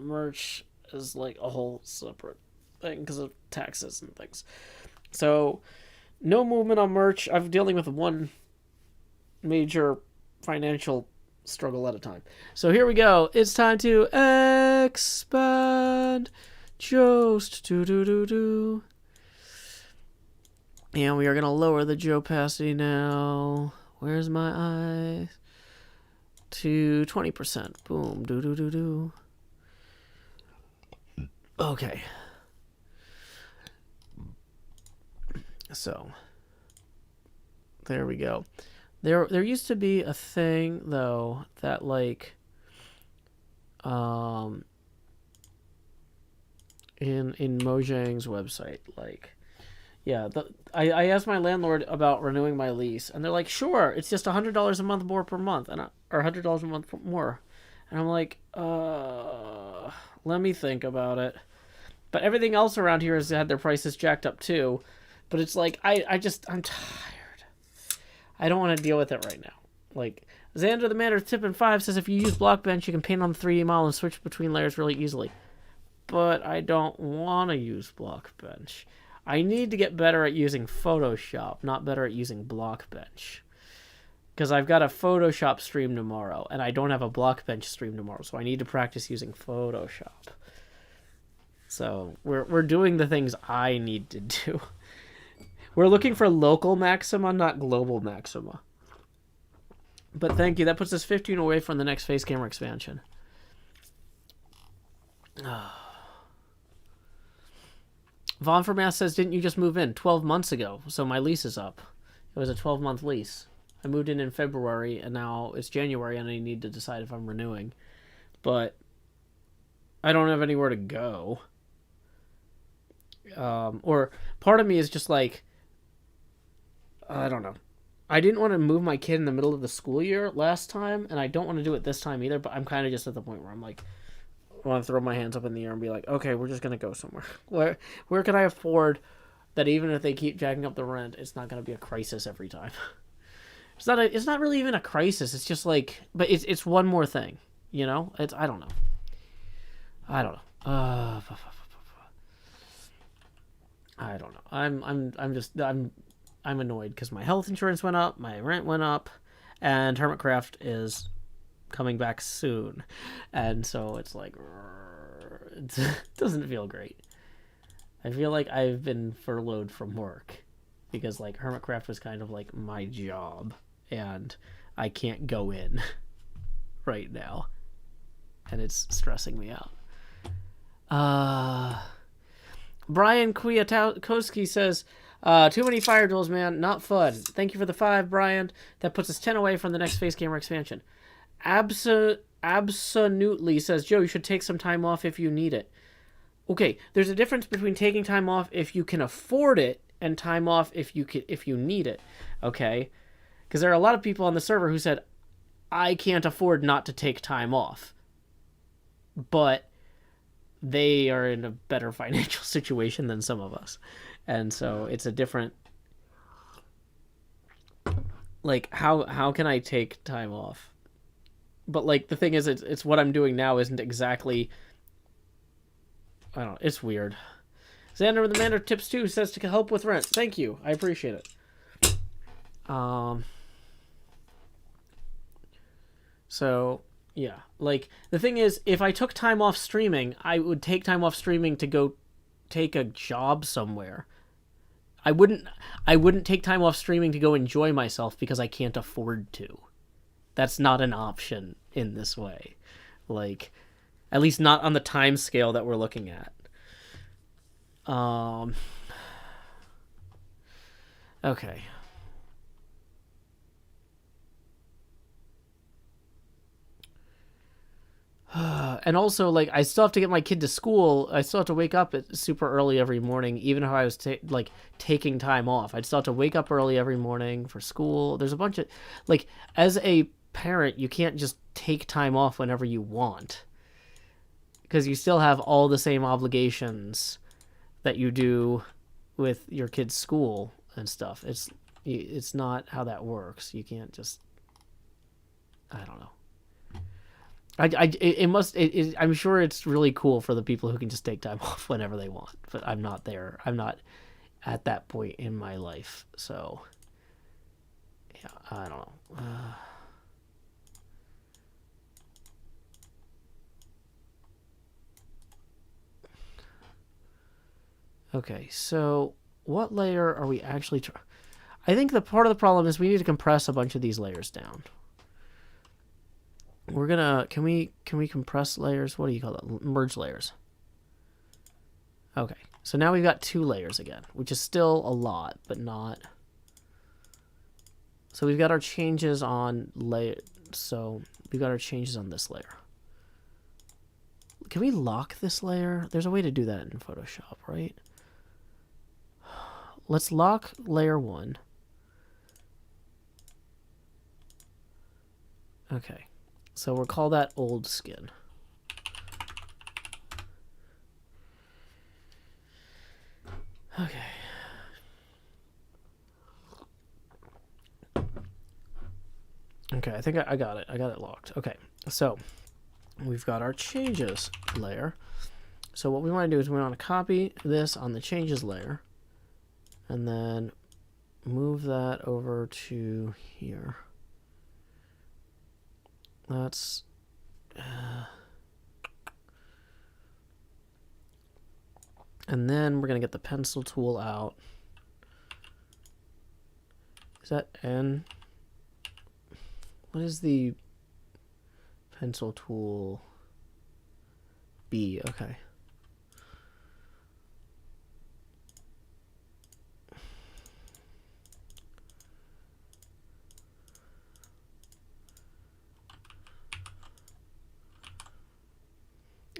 B: merch is like a whole separate thing because of taxes and things. So, no movement on merch. I'm dealing with one major financial struggle at a time. So here we go. It's time to expand. Just do. And we are going to lower the opacity now. Where's my eyes? To 20%. Boom. Do. Okay. So, there we go. There used to be a thing, though, that, like, in Mojang's website, like, yeah, I asked my landlord about renewing my lease, and they're like, sure, it's just $100 a month more per month, or $100 a month more, and I'm like, let me think about it. But everything else around here has had their prices jacked up too, but it's like I'm tired. I don't want to deal with it right now. Like, Xander the Manor Tip in 5 says if you use Blockbench, you can paint on the 3D model and switch between layers really easily. But I don't want to use Blockbench. I need to get better at using Photoshop, not better at using Blockbench. Because I've got a Photoshop stream tomorrow, and I don't have a Blockbench stream tomorrow, so I need to practice using Photoshop. So we're doing the things I need to do. We're looking for local maxima, not global maxima. But thank you. That puts us 15 away from the next face camera expansion. Vaughn for Math says, didn't you just move in 12 months ago? So my lease is up. It was a 12-month lease. I moved in February, and now it's January, and I need to decide if I'm renewing. But I don't have anywhere to go. Or part of me is just like, I don't know. I didn't want to move my kid in the middle of the school year last time, and I don't want to do it this time either, but I'm kind of just at the point where I'm like, I want to throw my hands up in the air and be like, okay, we're just going to go somewhere. Where can I afford that even if they keep jacking up the rent, it's not going to be a crisis every time? It's not really even a crisis. It's just like, but it's one more thing, you know? I don't know. I don't know. I'm annoyed because my health insurance went up, my rent went up, and HermitCraft is coming back soon, and so it's like, it doesn't feel great. I feel like I've been furloughed from work because like HermitCraft was kind of like my job, and I can't go in right now, and it's stressing me out. Brian Kwiatkowski says, too many fire duels, man. Not fun. Thank you for the 5, Brian. That puts us 10 away from the next face camera expansion. Absolutely says, Joe, you should take some time off if you need it. Okay, there's a difference between taking time off if you can afford it and time off if you need it. Okay? Because there are a lot of people on the server who said, I can't afford not to take time off. But they are in a better financial situation than some of us. And so it's a different, like, how can I take time off? But like the thing is, it's what I'm doing now isn't exactly, I don't know, it's weird. Xander with the Manor Tips 2 says to help with rent. Thank you. I appreciate it. So yeah, like the thing is, if I took time off streaming, I would take time off streaming to go take a job somewhere. I wouldn't take time off streaming to go enjoy myself because I can't afford to. That's not an option in this way. Like, at least not on the time scale that we're looking at. Okay. And also, like, I still have to get my kid to school. I still have to wake up at super early every morning, even if I was taking time off. I'd still have to wake up early every morning for school. There's a bunch of, like, as a parent, you can't just take time off whenever you want, because you still have all the same obligations that you do with your kid's school and stuff. It's not how that works. You can't just, I don't know. I'm sure it's really cool for the people who can just take time off whenever they want, but I'm not there. I'm not at that point in my life. So, yeah, I don't know. Okay, so what layer are we actually I think the part of the problem is we need to compress a bunch of these layers down. We're gonna, can we compress layers? What do you call that? Merge layers. Okay, so now we've got 2 layers again, which is still a lot, but not. So we've got our changes on layer. So we've got our changes on this layer. Can we lock this layer? There's a way to do that in Photoshop, right? Let's lock layer 1. Okay. So we'll call that old skin. Okay. Okay, I think I got it. I got it locked. Okay, so we've got our changes layer. So what we want to do is we want to copy this on the changes layer and then move that over to here. That's and then we're going to get the pencil tool out. Is that N? What is the pencil tool? B, okay.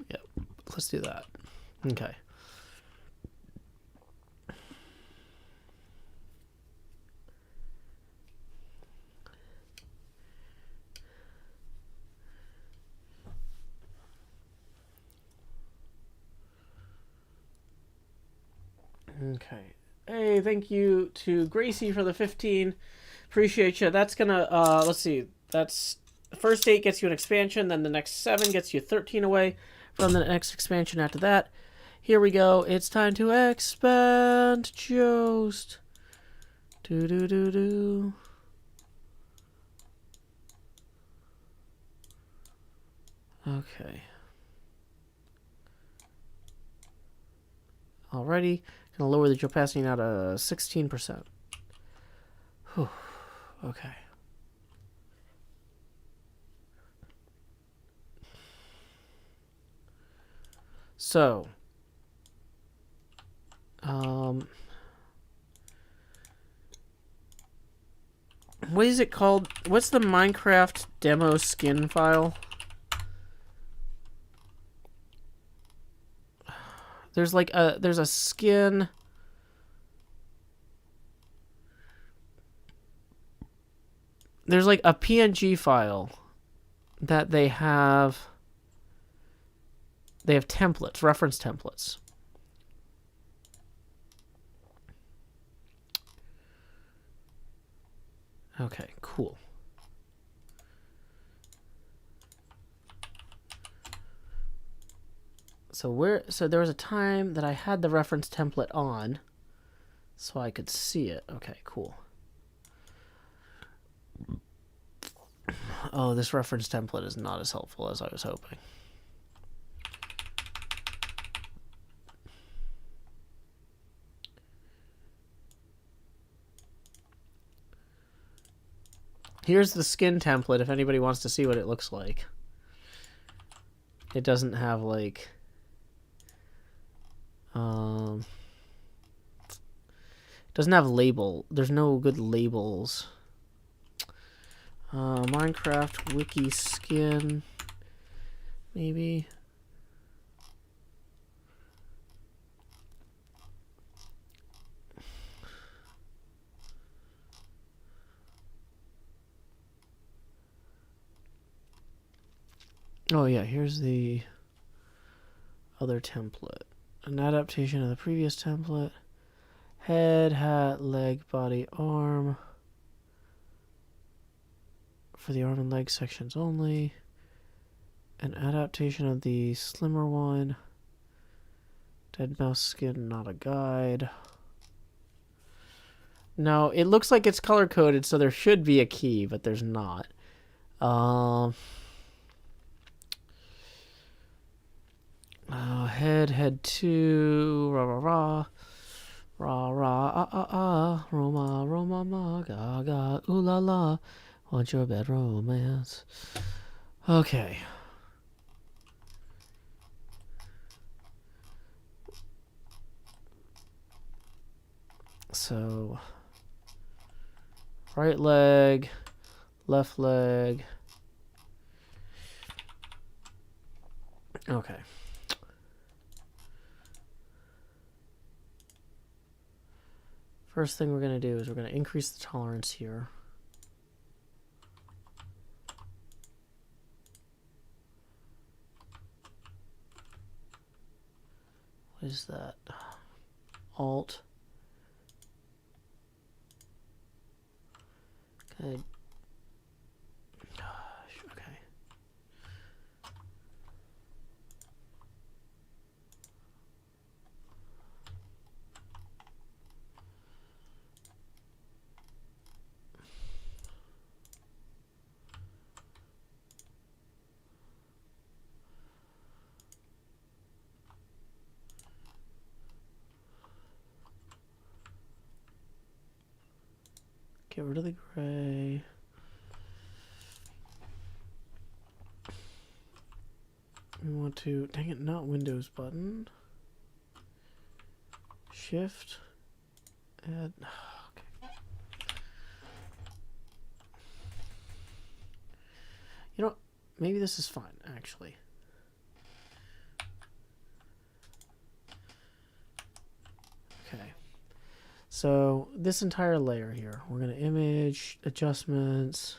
B: Yep, let's do that. Okay. Okay. Hey, thank you to Gracie for the 15. Appreciate you. That's gonna let's see. That's the first 8 gets you an expansion, then the next 7 gets you 13 away from the next expansion after that. Here we go. It's time to expand Jost. Do do do do. Okay. Alrighty. Gonna lower the opacity now to 16%. Whew. Okay. So, what is it called? What's the Minecraft demo skin file? There's like there's a skin. There's like a PNG file that they have templates, reference templates. Okay, cool. So there was a time that I had the reference template on so I could see it. Okay, cool. Oh, this reference template is not as helpful as I was hoping. Here's the skin template if anybody wants to see what it looks like. It doesn't have like doesn't have label. There's no good labels. Minecraft wiki skin, maybe. Oh yeah, here's the other template. An adaptation of the previous template. Head, hat, leg, body, arm. For the arm and leg sections only. An adaptation of the slimmer one. Dead mouse skin, not a guide. No, it looks like it's color-coded, so there should be a key, but there's not. Head 2, rah, rah, rah. Rah, rah, ah, ah, ah. Roma, Roma, ma, ga, ga, ooh la la. Want your bed romance. Okay. So, right leg, left leg. Okay. First thing we're going to do is we're going to increase the tolerance here. What is that? Alt. Okay. Get rid of the gray. We want to, dang it, not Windows button. Shift. Add. Okay. You know, maybe this is fine, actually. Okay. So this entire layer here, we're going to image, adjustments,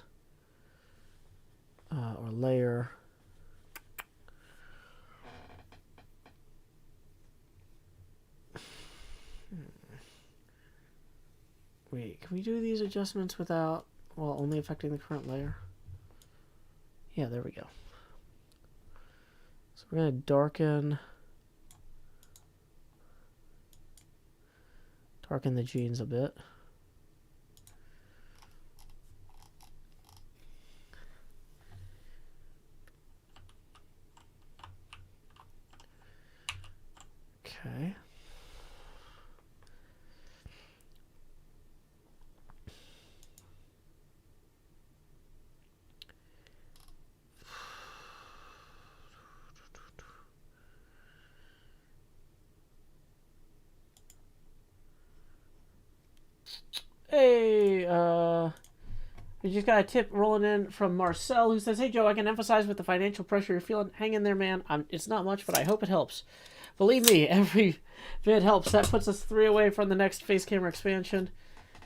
B: or layer. Wait, can we do these adjustments without, well, only affecting the current layer? Yeah, there we go. So we're going to darken the genes a bit. Okay. Hey, we just got a tip rolling in from Marcel, who says, "Hey Joe, I can emphasize with the financial pressure you're feeling. Hang in there, man. It's not much, but I hope it helps. Believe me, every bit helps. That puts us 3 away from the next face camera expansion.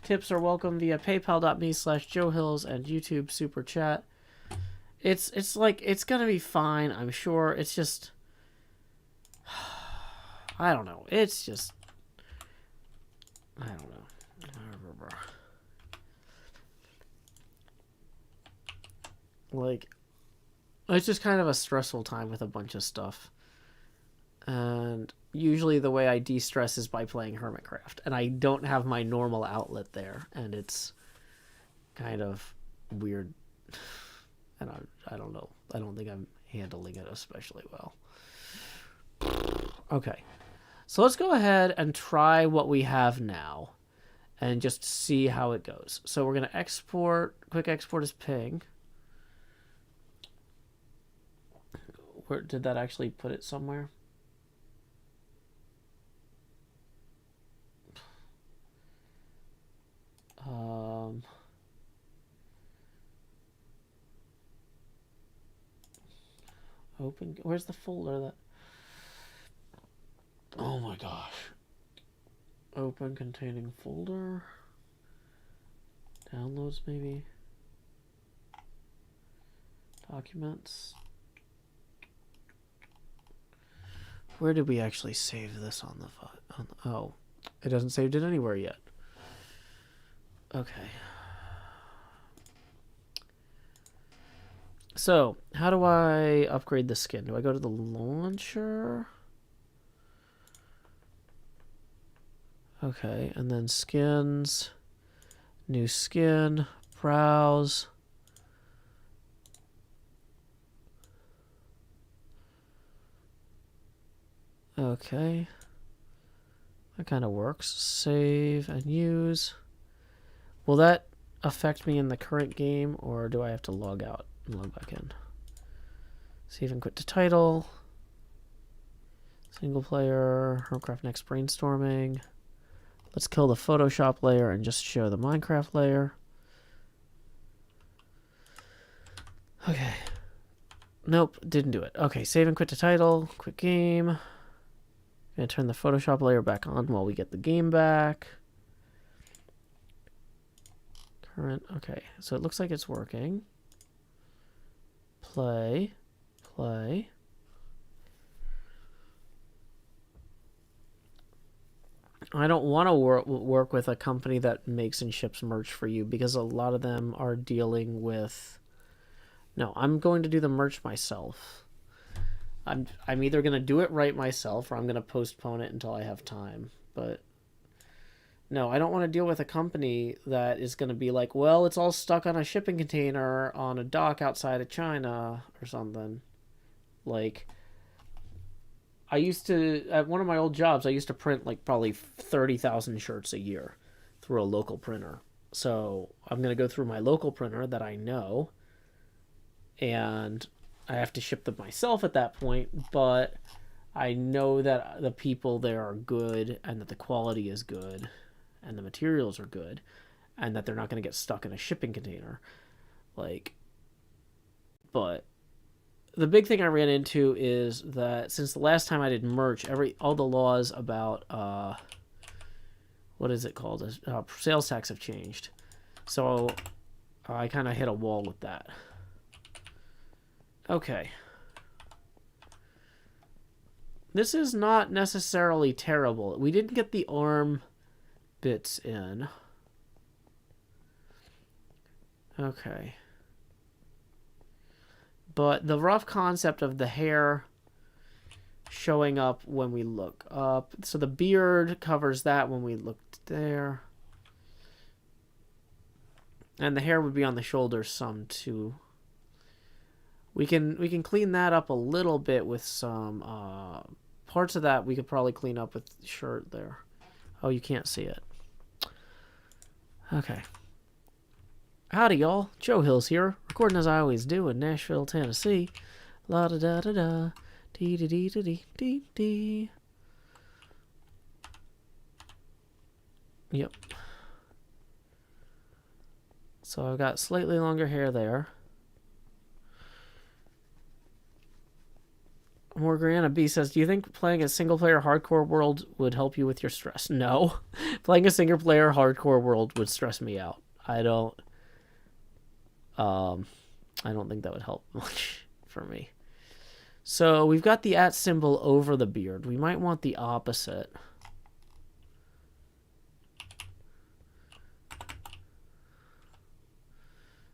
B: Tips are welcome via paypal.me/JoeHills and YouTube Super Chat. It's like, it's gonna be fine, I'm sure. It's just, I don't know. It's just, I don't know. Like, it's just kind of a stressful time with a bunch of stuff. And usually the way I de-stress is by playing HermitCraft. And I don't have my normal outlet there. And it's kind of weird. And I don't know. I don't think I'm handling it especially well. Okay. So let's go ahead and try what we have now. And just see how it goes. So we're going to export. Quick export as ping. Where did that actually put it somewhere? Open. Where's the folder that? Oh my gosh. Open containing folder. Downloads maybe. Documents. Where did we actually save this on the file? Oh, it hasn't saved it anywhere yet. Okay. So, how do I upgrade the skin? Do I go to the launcher? Okay, and then skins, new skin, browse. Okay. That kind of works. Save and use. Will that affect me in the current game, or do I have to log out and log back in? Save and quit to title. Single player. HermitCraft next brainstorming. Let's kill the Photoshop layer and just show the Minecraft layer. Okay. Nope, didn't do it. Okay, save and quit to title. Quit game. Gonna turn the Photoshop layer back on while we get the game back. Current, okay, so it looks like it's working. Play, play. I don't want to work with a company that makes and ships merch for you, because a lot of them are dealing with... No, I'm going to do the merch myself. I'm either going to do it right myself, or I'm going to postpone it until I have time. But no, I don't want to deal with a company that is going to be like, well, it's all stuck on a shipping container on a dock outside of China or something. Like, I used to, at one of my old jobs, I used to print like probably 30,000 shirts a year through a local printer. So I'm going to go through my local printer that I know, and I have to ship them myself at that point, but I know that the people there are good and that the quality is good and the materials are good and that they're not going to get stuck in a shipping container. Like, but the big thing I ran into is that since the last time I did merch, all the laws about what is it called? Sales tax have changed. So I kind of hit a wall with that. Okay. This is not necessarily terrible. We didn't get the arm bits in. Okay. But the rough concept of the hair showing up when we look up. So the beard covers that when we looked there. And the hair would be on the shoulders some too. We can clean that up a little bit with some parts of that we could probably clean up with the shirt there. Oh, you can't see it. Okay. Howdy, y'all. Joe Hills here, recording as I always do in Nashville, Tennessee. La da da da da, dee dee dee dee dee dee. Yep. So I've got slightly longer hair there. Morgana B says, do you think playing a single-player hardcore world would help you with your stress? No. Playing a single-player hardcore world would stress me out. I don't think that would help much for me. So we've got the @ symbol over the beard. We might want the opposite.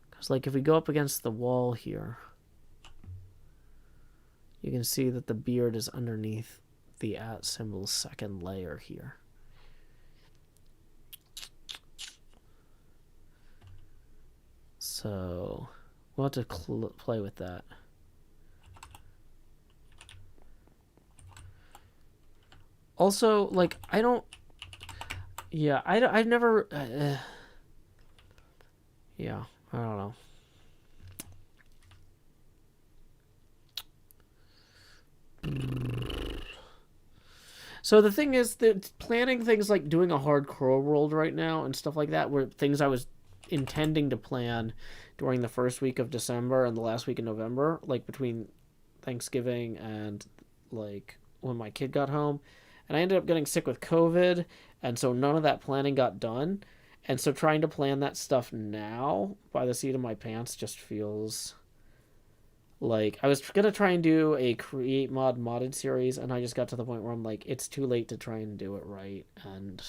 B: Because, like, if we go up against the wall here, you can see that the beard is underneath the @ symbol's second layer here. So we'll have to play with that. Also, like, I've never, yeah, I don't know. So the thing is that planning things like doing a hardcore world right now and stuff like that were things I was intending to plan during the first week of December and the last week of November, like between Thanksgiving and like when my kid got home. And I ended up getting sick with COVID, and so none of that planning got done. And so trying to plan that stuff now by the seat of my pants just feels like I was going to try and do a create modded series, and I just got to the point where I'm like, it's too late to try and do it right, and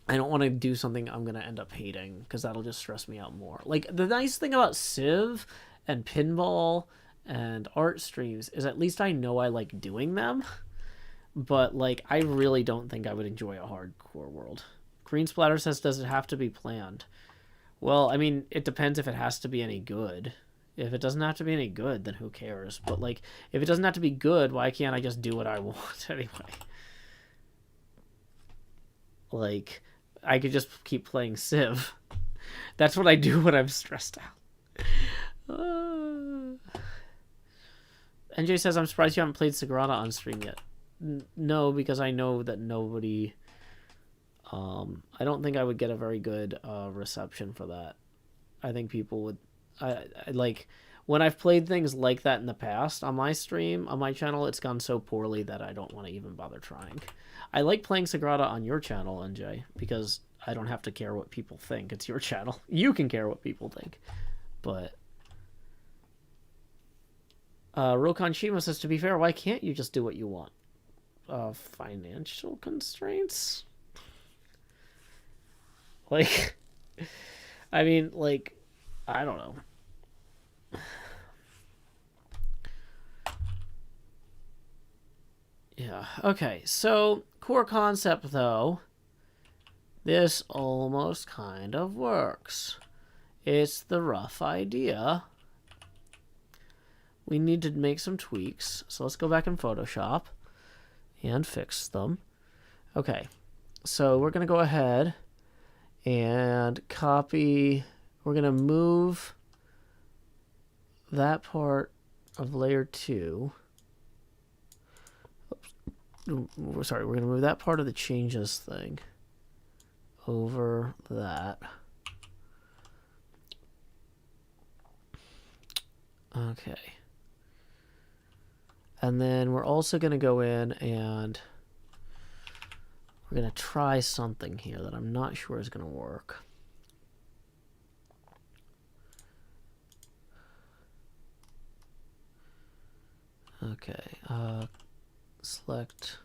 B: I don't want to do something I'm going to end up hating, because that'll just stress me out more. Like, the nice thing about Civ and pinball and art streams is at least I know I like doing them, but, like, I really don't think I would enjoy a hardcore world. Green Splatter says, does it have to be planned? Well, I mean, it depends if it has to be any good. If it doesn't have to be any good, then who cares? But, like, if it doesn't have to be good, why can't I just do what I want anyway? Like, I could just keep playing Civ. That's what I do when I'm stressed out. NJ says, I'm surprised you haven't played Sagrada on stream yet. No, because I know that nobody... I don't think I would get a very good reception for that. I think people would... I like, when I've played things like that in the past on my stream, on my channel, it's gone so poorly that I don't want to even bother trying. I like playing Sagrada on your channel, NJ, because I don't have to care what people think. It's your channel. You can care what people think. But... Rokon Shima says, to be fair, why can't you just do what you want? Financial constraints? Like, I mean, like, I don't know. Yeah, okay, so, core concept, though, this almost kind of works. It's the rough idea. We need to make some tweaks, so let's go back in Photoshop and fix them. Okay, so we're going to go ahead and copy. We're going to move that part of layer 2. Oops. Sorry, we're going to move that part of the changes thing over that. Okay. And then we're also going to go in and we're going to try something here that I'm not sure is going to work. Okay. Select.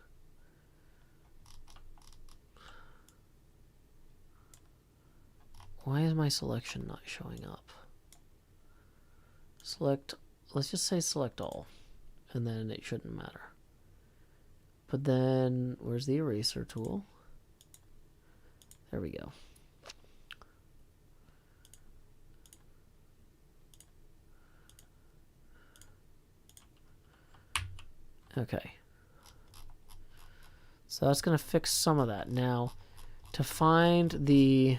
B: Why is my selection not showing up? Select. Let's just say select all. And then it shouldn't matter. But then, where's the eraser tool? There we go. Okay. So that's going to fix some of that. Now, to find the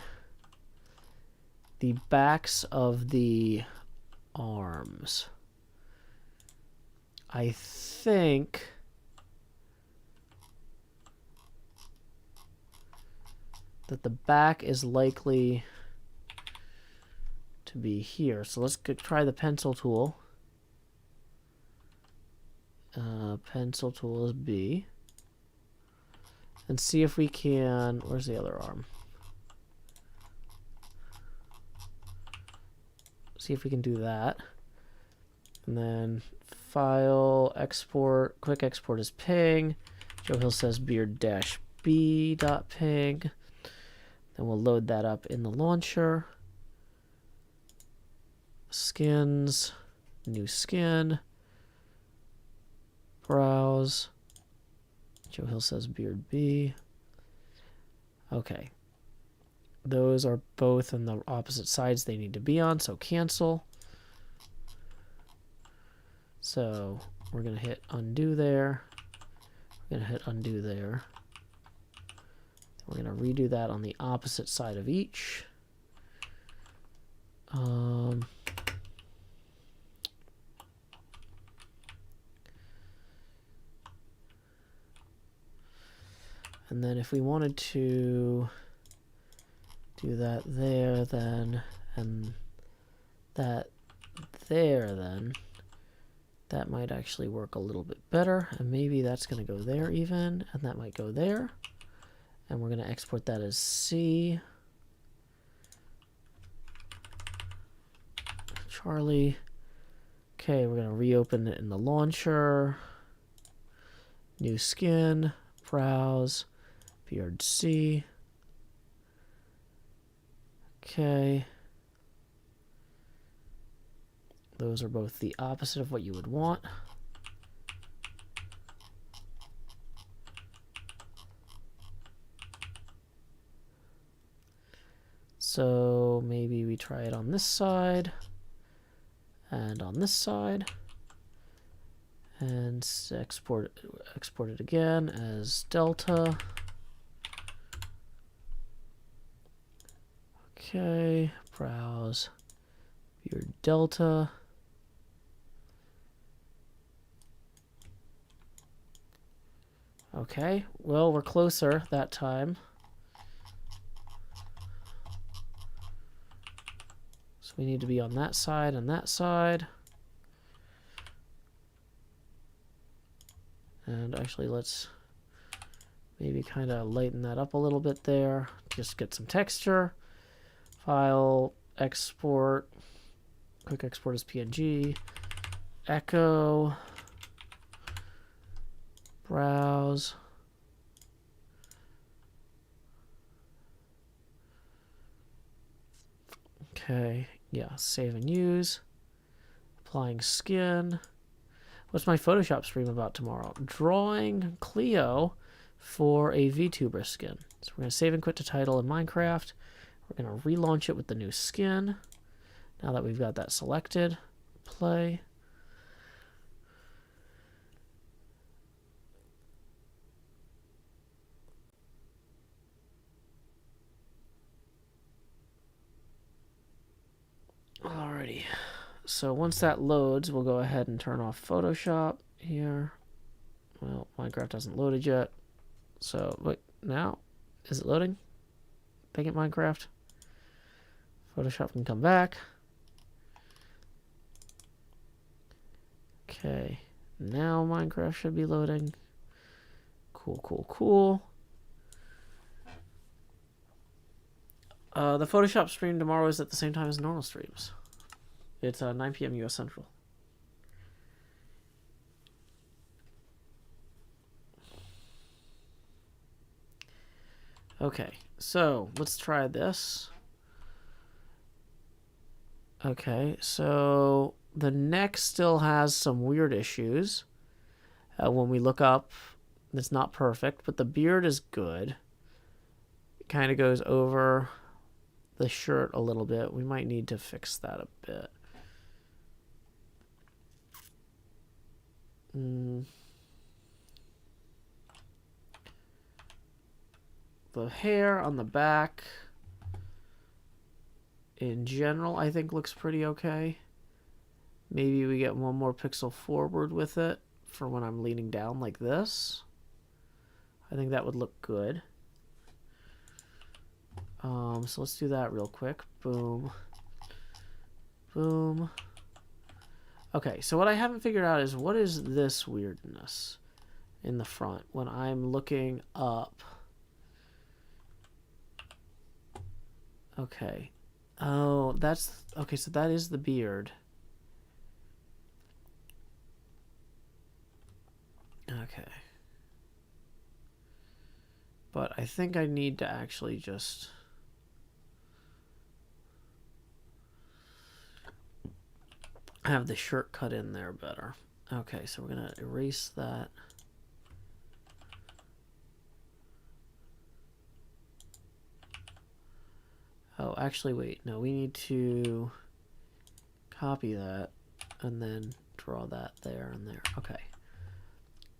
B: backs of the arms, I think that the back is likely to be here. So let's try the pencil tool. Pencil tool is B. And see if we can... Where's the other arm? See if we can do that. And then file, export. Quick export is ping. Joe Hill says beard-b.ping. Then we'll load that up in the launcher. Skins. New skin. Browse. Joe Hill says beard B. Okay. Those are both on the opposite sides they need to be on, so cancel. So we're going to hit undo there. We're going to hit undo there. We're going to redo that on the opposite side of each. And then if we wanted to do that there, then, and that there, then, that might actually work a little bit better. And maybe that's going to go there even, and that might go there. And we're going to export that as C. Charlie. Okay, we're going to reopen it in the launcher. New skin. Browse. Beard C. Okay. Those are both the opposite of what you would want. So maybe we try it on this side and on this side, and export it again as delta. Okay, browse your delta. Okay, well, we're closer that time. So we need to be on that side and that side. And actually, let's maybe kind of lighten that up a little bit there. Just get some texture. File, export. Quick export as PNG. Echo. Browse. Okay, yeah, save and use. Applying skin. What's my Photoshop stream about tomorrow? Drawing Cleo for a VTuber skin. So we're going to save and quit to title in Minecraft. We're going to relaunch it with the new skin. Now that we've got that selected, play. Alrighty. So once that loads, we'll go ahead and turn off Photoshop here. Well, Minecraft hasn't loaded yet. So, wait, now? Is it loading? Dang it, Minecraft. Photoshop can come back. Okay. Now Minecraft should be loading. Cool, cool, cool. The Photoshop stream tomorrow is at the same time as normal streams. It's 9 p.m. US Central. Okay, so let's try this. Okay, so the neck still has some weird issues. When we look up, it's not perfect, but the beard is good. It kind of goes over the shirt a little bit. We might need to fix that a bit. The hair on the back, in general, I think looks pretty okay. Maybe we get one more pixel forward with it for when I'm leaning down like this. I think that would look good. So let's do that real quick. Boom. Boom. Okay, so what I haven't figured out is what is this weirdness in the front when I'm looking up. Okay. Oh, that's... Okay, so that is the beard. Okay. But I think I need to actually just... have the shirt cut in there better. Okay, so we're going to erase that. Oh, actually, wait. No, we need to copy that and then draw that there and there. Okay.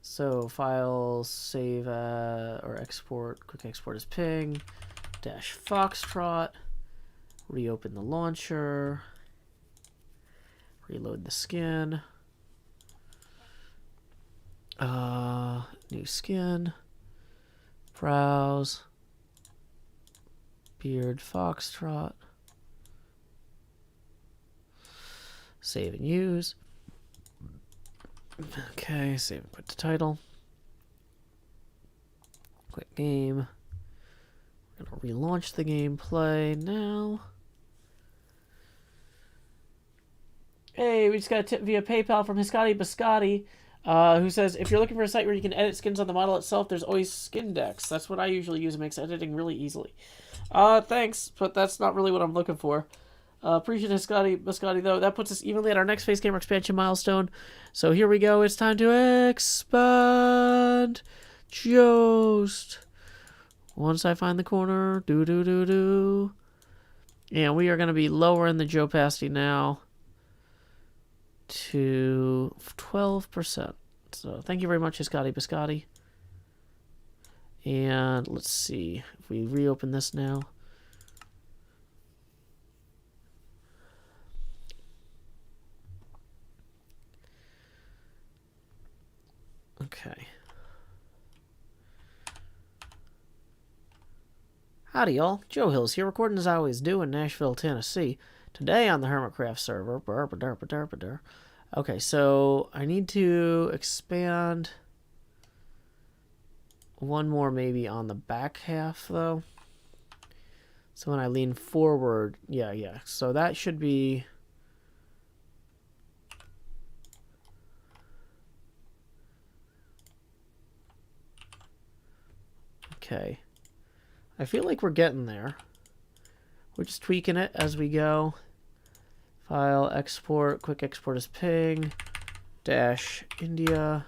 B: So, file, save, or export, quick export as ping, dash foxtrot, reopen the launcher, reload the skin, new skin, browse, beard foxtrot, save and use. Okay, save and quit the title. Quit game. We're gonna relaunch the gameplay now. Hey, we just got a tip via PayPal from Hiscotti Biscotti, who says, if you're looking for a site where you can edit skins on the model itself, there's always skin decks. That's what I usually use. It makes editing really easily. Thanks, but that's not really what I'm looking for. Appreciate Hiscotti Biscotti, though. That puts us evenly at our next Face Gamer expansion milestone. So here we go. It's time to expand. Just once I find the corner. Do. And we are going to be lowering the opacity now to 12%. So thank you very much, Hiscotti Biscotti. And let's see if we reopen this now. Okay. Howdy, y'all. Joe Hills here, recording as I always do in Nashville, Tennessee. Today on the HermitCraft server. Okay, so I need to expand one more maybe on the back half, though. So when I lean forward, yeah. So that should be... Okay. I feel like we're getting there. We're just tweaking it as we go. File, export, quick export as ping, dash India.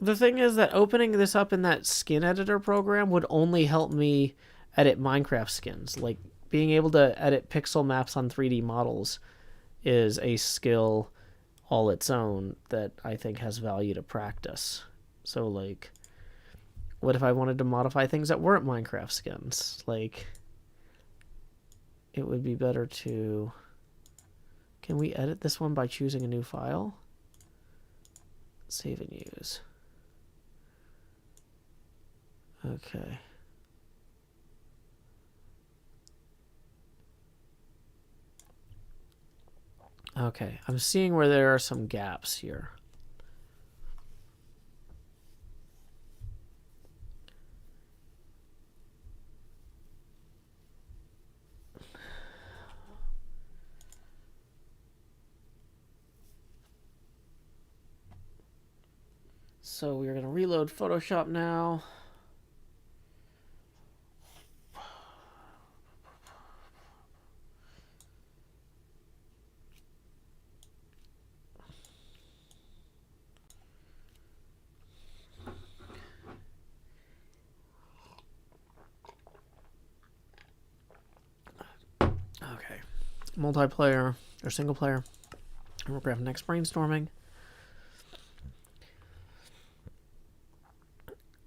B: The thing is that opening this up in that skin editor program would only help me edit Minecraft skins. Like, being able to edit pixel maps on 3D models is a skill all its own that I think has value to practice. So, like, What if I wanted to modify things that weren't Minecraft skins? Like, it would be better to... Can we edit this one by choosing a new file? Save and use. Okay. Okay, I'm seeing where there are some gaps here. So we're going to reload Photoshop now. Okay. Multiplayer or single player. HermitCraft next brainstorming.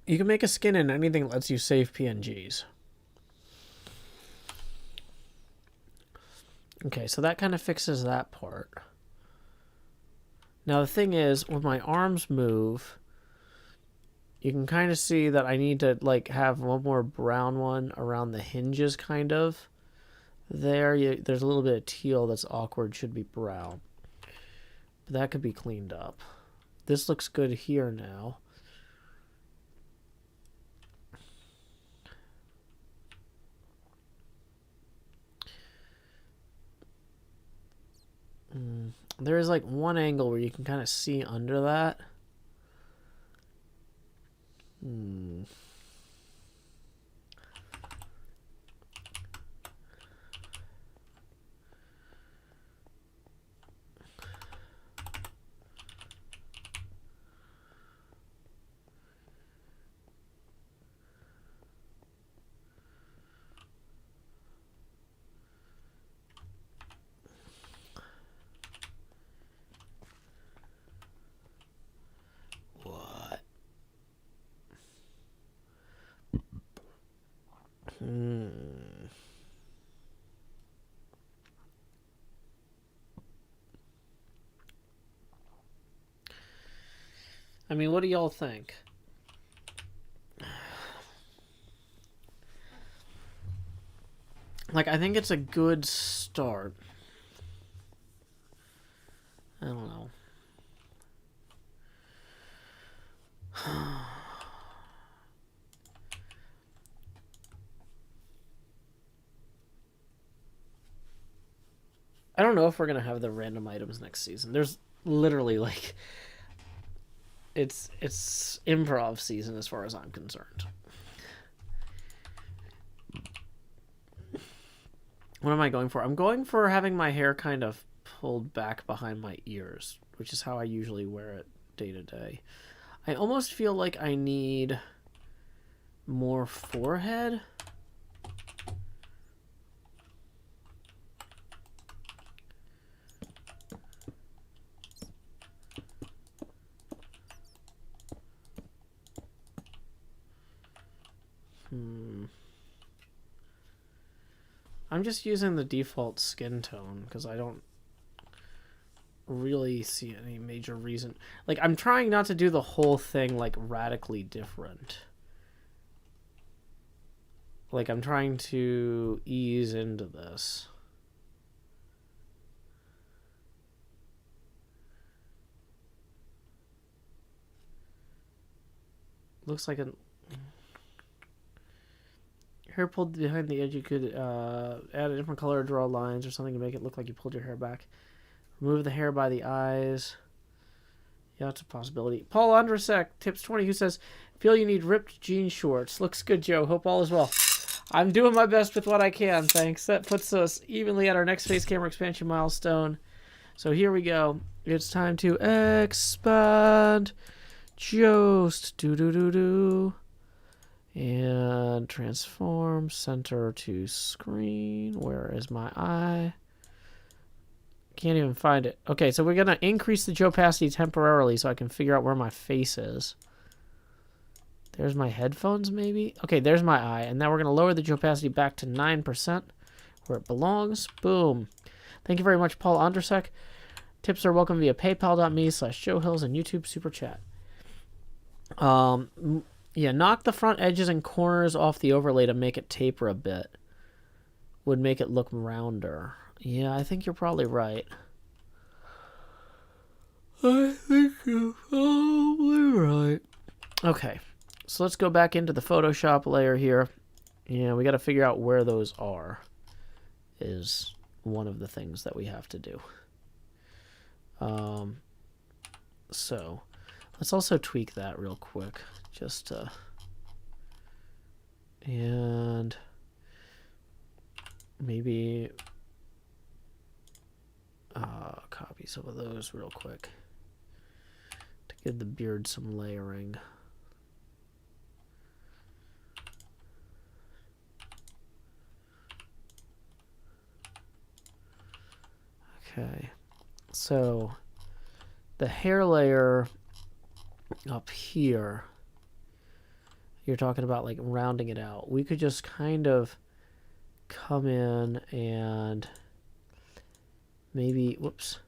B: You can make a skin in anything that lets you save PNGs. Okay, so that kind of fixes that part. Now the thing is, when my arms move, you can kind of see that I need to like have one more brown one around the hinges, kind of. There's a little bit of teal that's awkward, should be brown. But that could be cleaned up. This looks good here now. There is like one angle where you can kind of see under that. I mean, what do y'all think? Like, I think it's a good start. I don't know. I don't know if we're going to have the random items next season. There's literally, like... It's improv season as far as I'm concerned. What am I going for? I'm going for having my hair kind of pulled back behind my ears, which is how I usually wear it day to day. I almost feel like I need more forehead. I'm just using the default skin tone because I don't really see any major reason. Like, I'm trying not to do the whole thing, like, radically different. Like, I'm trying to ease into this. Looks like a... Hair pulled behind the edge, you could add a different color, draw lines or something to make it look like you pulled your hair back. Remove the hair by the eyes. Yeah, that's a possibility. Paul Andrasek, tips 20, who says, feel you need ripped jean shorts. Looks good, Joe. Hope all is well. I'm doing my best with what I can, thanks. That puts us evenly at our next face camera expansion milestone. So here we go. It's time to expand. Jost. Do-do-do-do. And transform center to screen. Where is my eye? Can't even find it. Okay, so we're going to increase the opacity temporarily so I can figure out where my face is. There's my headphones, maybe? Okay, there's my eye. And now we're going to lower the opacity back to 9%, where it belongs. Boom. Thank you very much, Paul Andrzejczyk. Tips are welcome via paypal.me/JoeHills and YouTube Super Chat. Yeah, knock the front edges and corners off the overlay to make it taper a bit. Would make it look rounder. Yeah, I think you're probably right. I think you're probably right. Okay, so let's go back into the Photoshop layer here. Yeah, we got to figure out where those are. Is one of the things that we have to do. So let's also tweak that real quick, just to, and maybe copy some of those real quick to give the beard some layering. Okay, so the hair layer up here, you're talking about like rounding it out. We could just kind of come in and maybe, whoops,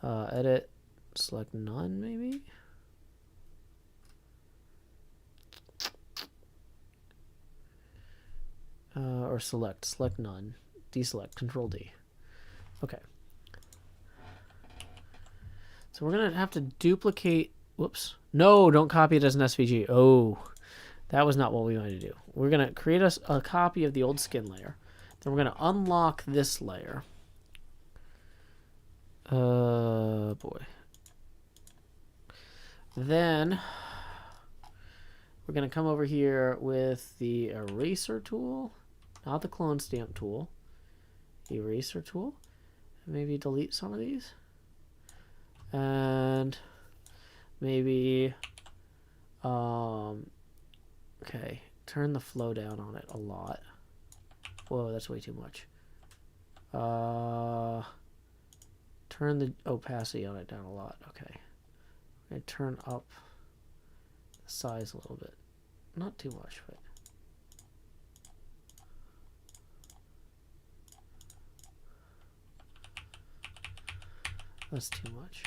B: edit, select none maybe? Or select none, deselect, Control D. Okay. So we're going to have to duplicate, whoops. No, don't copy it as an SVG. Oh, that was not what we wanted to do. We're going to create a copy of the old skin layer. Then we're going to unlock this layer. Boy. Then we're going to come over here with the eraser tool, not the clone stamp tool, eraser tool. Maybe delete some of these. And maybe, okay, turn the flow down on it a lot. Whoa, that's way too much. Turn the opacity on it down a lot. Okay. I'm going to turn up the size a little bit. Not too much, but. That's too much.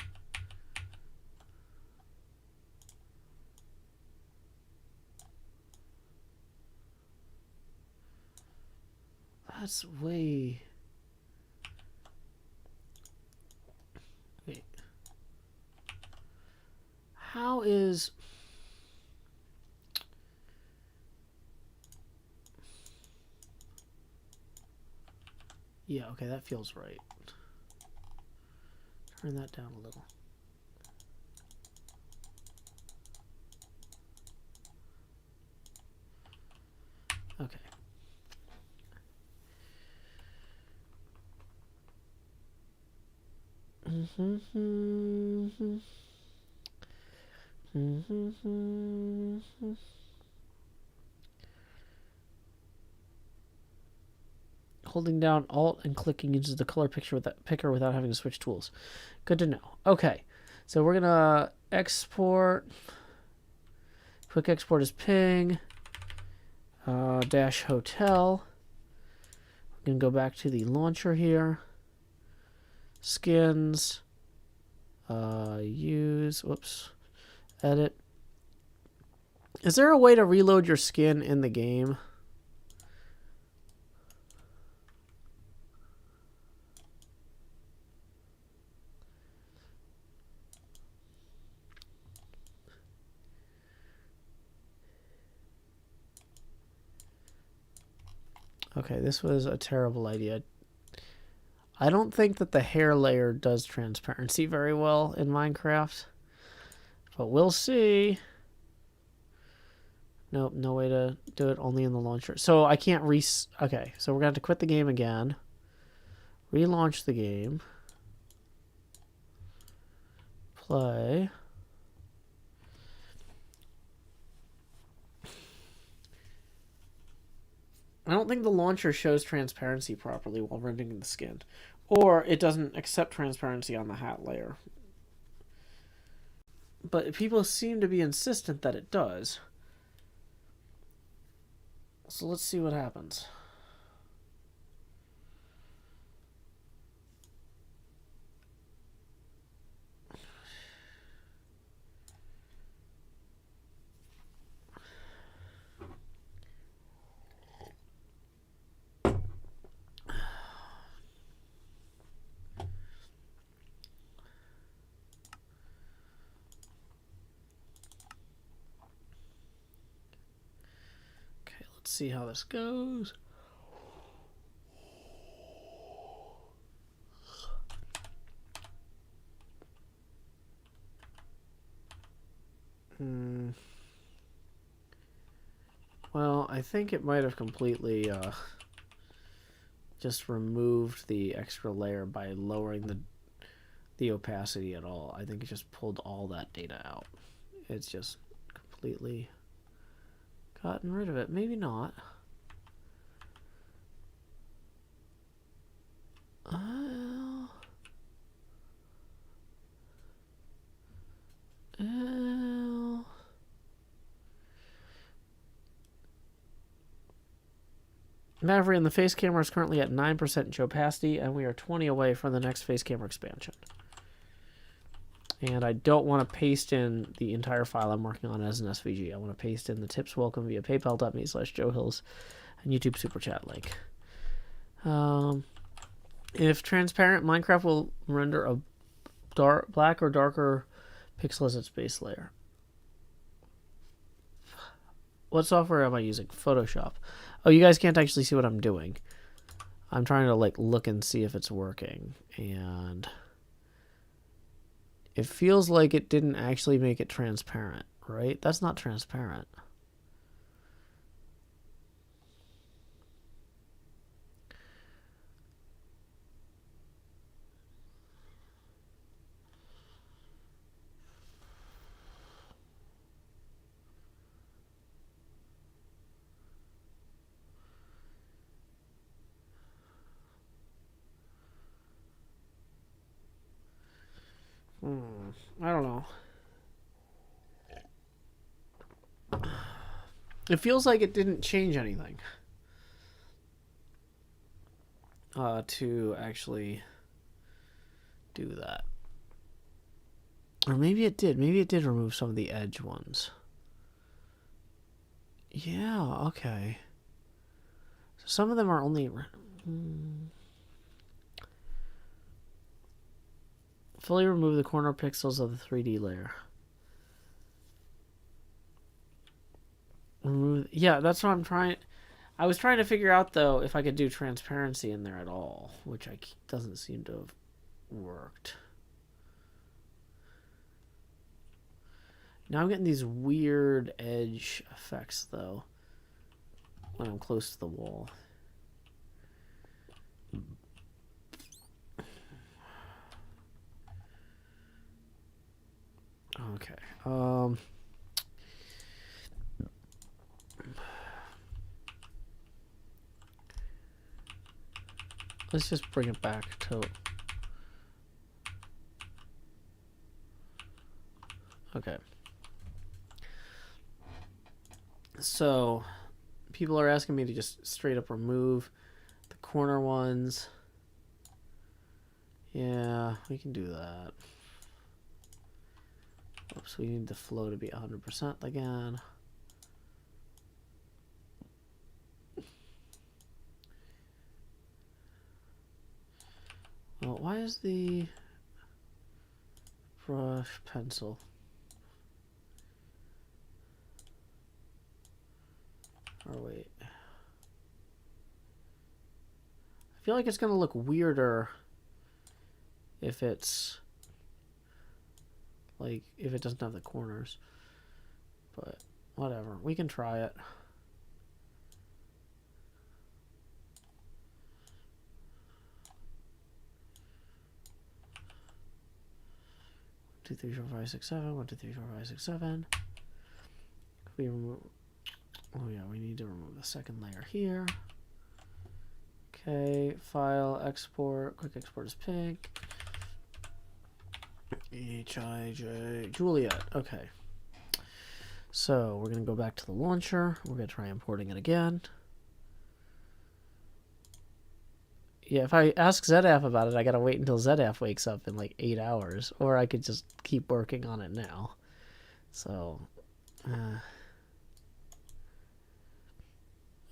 B: That's way... Wait. How is... Yeah, okay, that feels right. Turn that down a little. Okay. Holding down Alt and clicking uses the color picker without having to switch tools. Good to know. Okay, so we're gonna export. Quick export is ping dash hotel. We're gonna go back to the launcher here. Skins. Use. Whoops. Edit. Is there a way to reload your skin in the game? Okay, this was a terrible idea. I don't think that the hair layer does transparency very well in Minecraft, but we'll see. Nope, no way to do it, only in the launcher. So I can't okay, so we're going to have to quit the game again. Relaunch the game. Play. I don't think the launcher shows transparency properly while rendering the skin. Or it doesn't accept transparency on the hat layer. But people seem to be insistent that it does. So let's see what happens. Let's see how this goes. Well, I think it might have completely just removed the extra layer by lowering the opacity at all. I think it just pulled all that data out. It's just completely gotten rid of it. Maybe not. Maverick, the face camera is currently at 9% opacity, and we are 20 away from the next face camera expansion. And I don't want to paste in the entire file I'm working on as an SVG. I want to paste in the tips welcome via paypal.me/JoeHills and YouTube Super Chat link. If transparent, Minecraft will render a black or darker pixel as its base layer. What software am I using? Photoshop. Oh, you guys can't actually see what I'm doing. I'm trying to look and see if it's working, and it feels like it didn't actually make it transparent, right? That's not transparent. I don't know. It feels like it didn't change anything to actually do that. Or maybe it did. Maybe it did remove some of the edge ones. Yeah, okay. So some of them are only... Fully remove the corner pixels of the 3D layer. Yeah, that's what I'm trying. I was trying to figure out, though, if I could do transparency in there at all, which doesn't seem to have worked. Now I'm getting these weird edge effects, though, when I'm close to the wall. Okay. Let's just bring it back to... Okay. So, people are asking me to just straight up remove the corner ones. Yeah, we can do that. Oops, we need the flow to be 100% again. Well, why is the brush pencil? Or wait. I feel like it's going to look weirder if it's... like, if it doesn't have the corners. But, whatever. We can try it. Two, three, four, five, six, seven. 1, 2, 3, 4, 5, 6, 7. We remove... oh yeah, we need to remove the second layer here. Okay, file, export. Quick export is pink. H-I-J, Juliet. Okay. So we're going to go back to the launcher. We're going to try importing it again. Yeah, if I ask ZF about it, I gotta wait until ZF wakes up in like 8 hours, or I could just keep working on it now. So,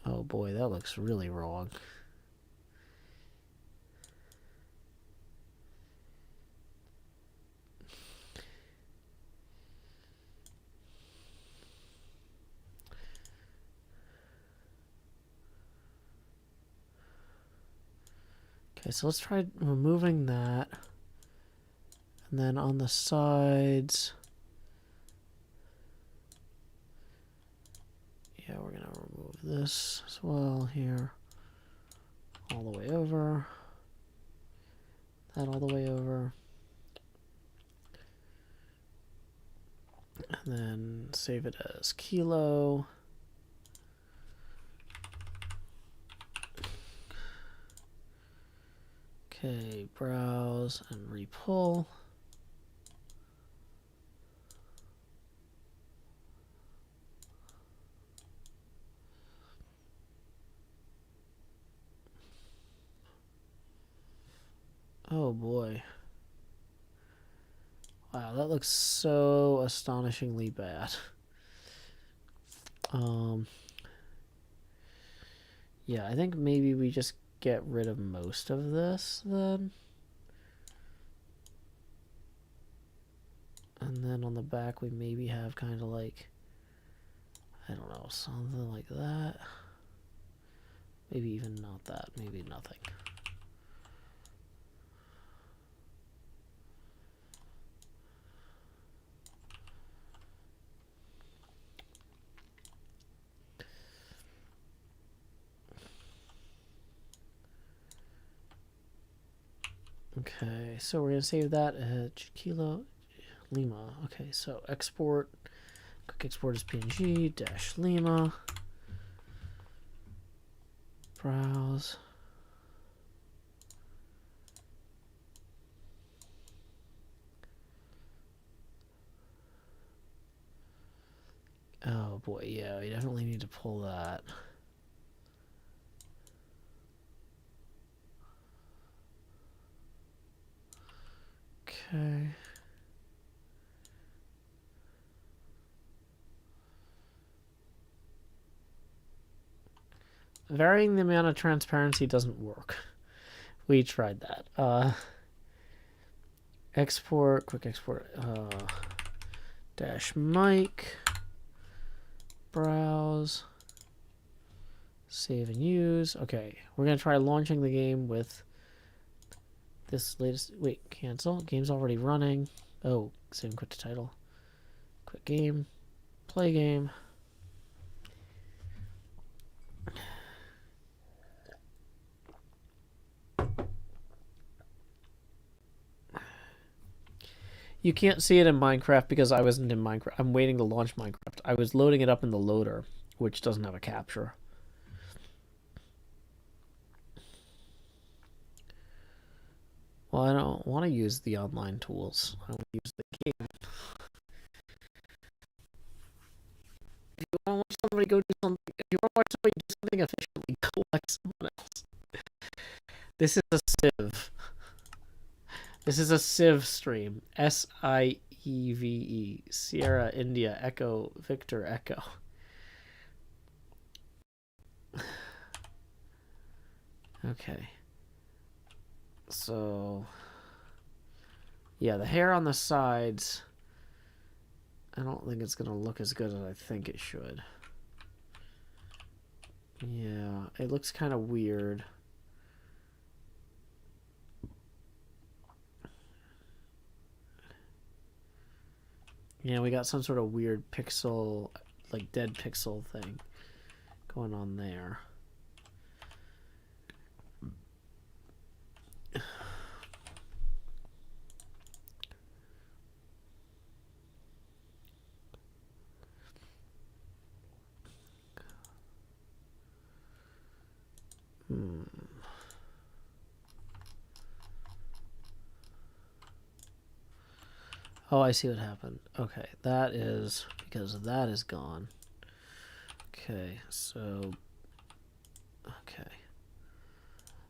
B: oh boy, that looks really wrong. Okay, so let's try removing that. And then on the sides, yeah, we're gonna remove this as well here. All the way over. That all the way over. And then save it as kilo. Okay, browse and repull. Oh boy. Wow, that looks so astonishingly bad. Yeah, I think maybe we just get rid of most of this then. And then on the back we maybe have kind of like, I don't know, something like that. Maybe even not that, maybe nothing. Okay, so we're gonna save that at Kilo Lima. Okay, so export, quick export as PNG dash Lima. Browse. Oh boy, yeah, we definitely need to pull that. Okay. Varying the amount of transparency doesn't work. We tried that. Export, quick export, dash mic, browse, save and use. Okay, we're gonna try launching the game with this latest, wait, cancel, game's already running. Oh, save and quit to title. Quit game, play game. You can't see it in Minecraft because I wasn't in Minecraft. I'm waiting to launch Minecraft. I was loading it up in the loader, which doesn't have a capture. Well, I don't want to use the online tools. I want to use the game. If you want to watch somebody go do something, if you want to watch somebody do something efficiently, go watch someone else. This is a Civ. This is a Civ stream. SIEVE. Sierra India Echo Victor Echo. Okay. So, yeah, the hair on the sides, I don't think it's going to look as good as I think it should. Yeah, it looks kind of weird. Yeah, we got some sort of weird pixel, like dead pixel thing going on there. Oh, I see what happened. Okay, that is because that is gone. Okay, so okay.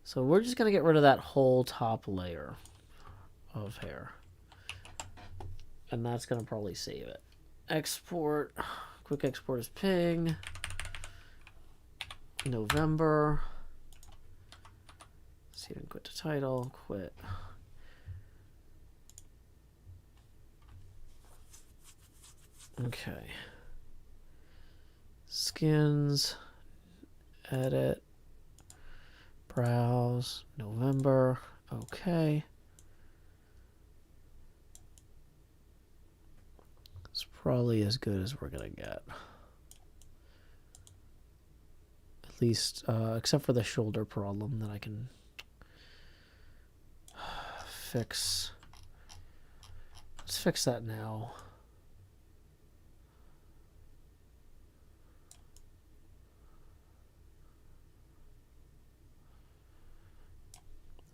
B: So we're just going to get rid of that whole top layer of hair. And that's going to probably save it. Export. Quick export is ping. November. Save and quit to title. Quit. Okay. Skins. Edit. Browse. November. Okay. It's probably as good as we're going to get. At least, except for the shoulder problem that I can fix. Let's fix that now.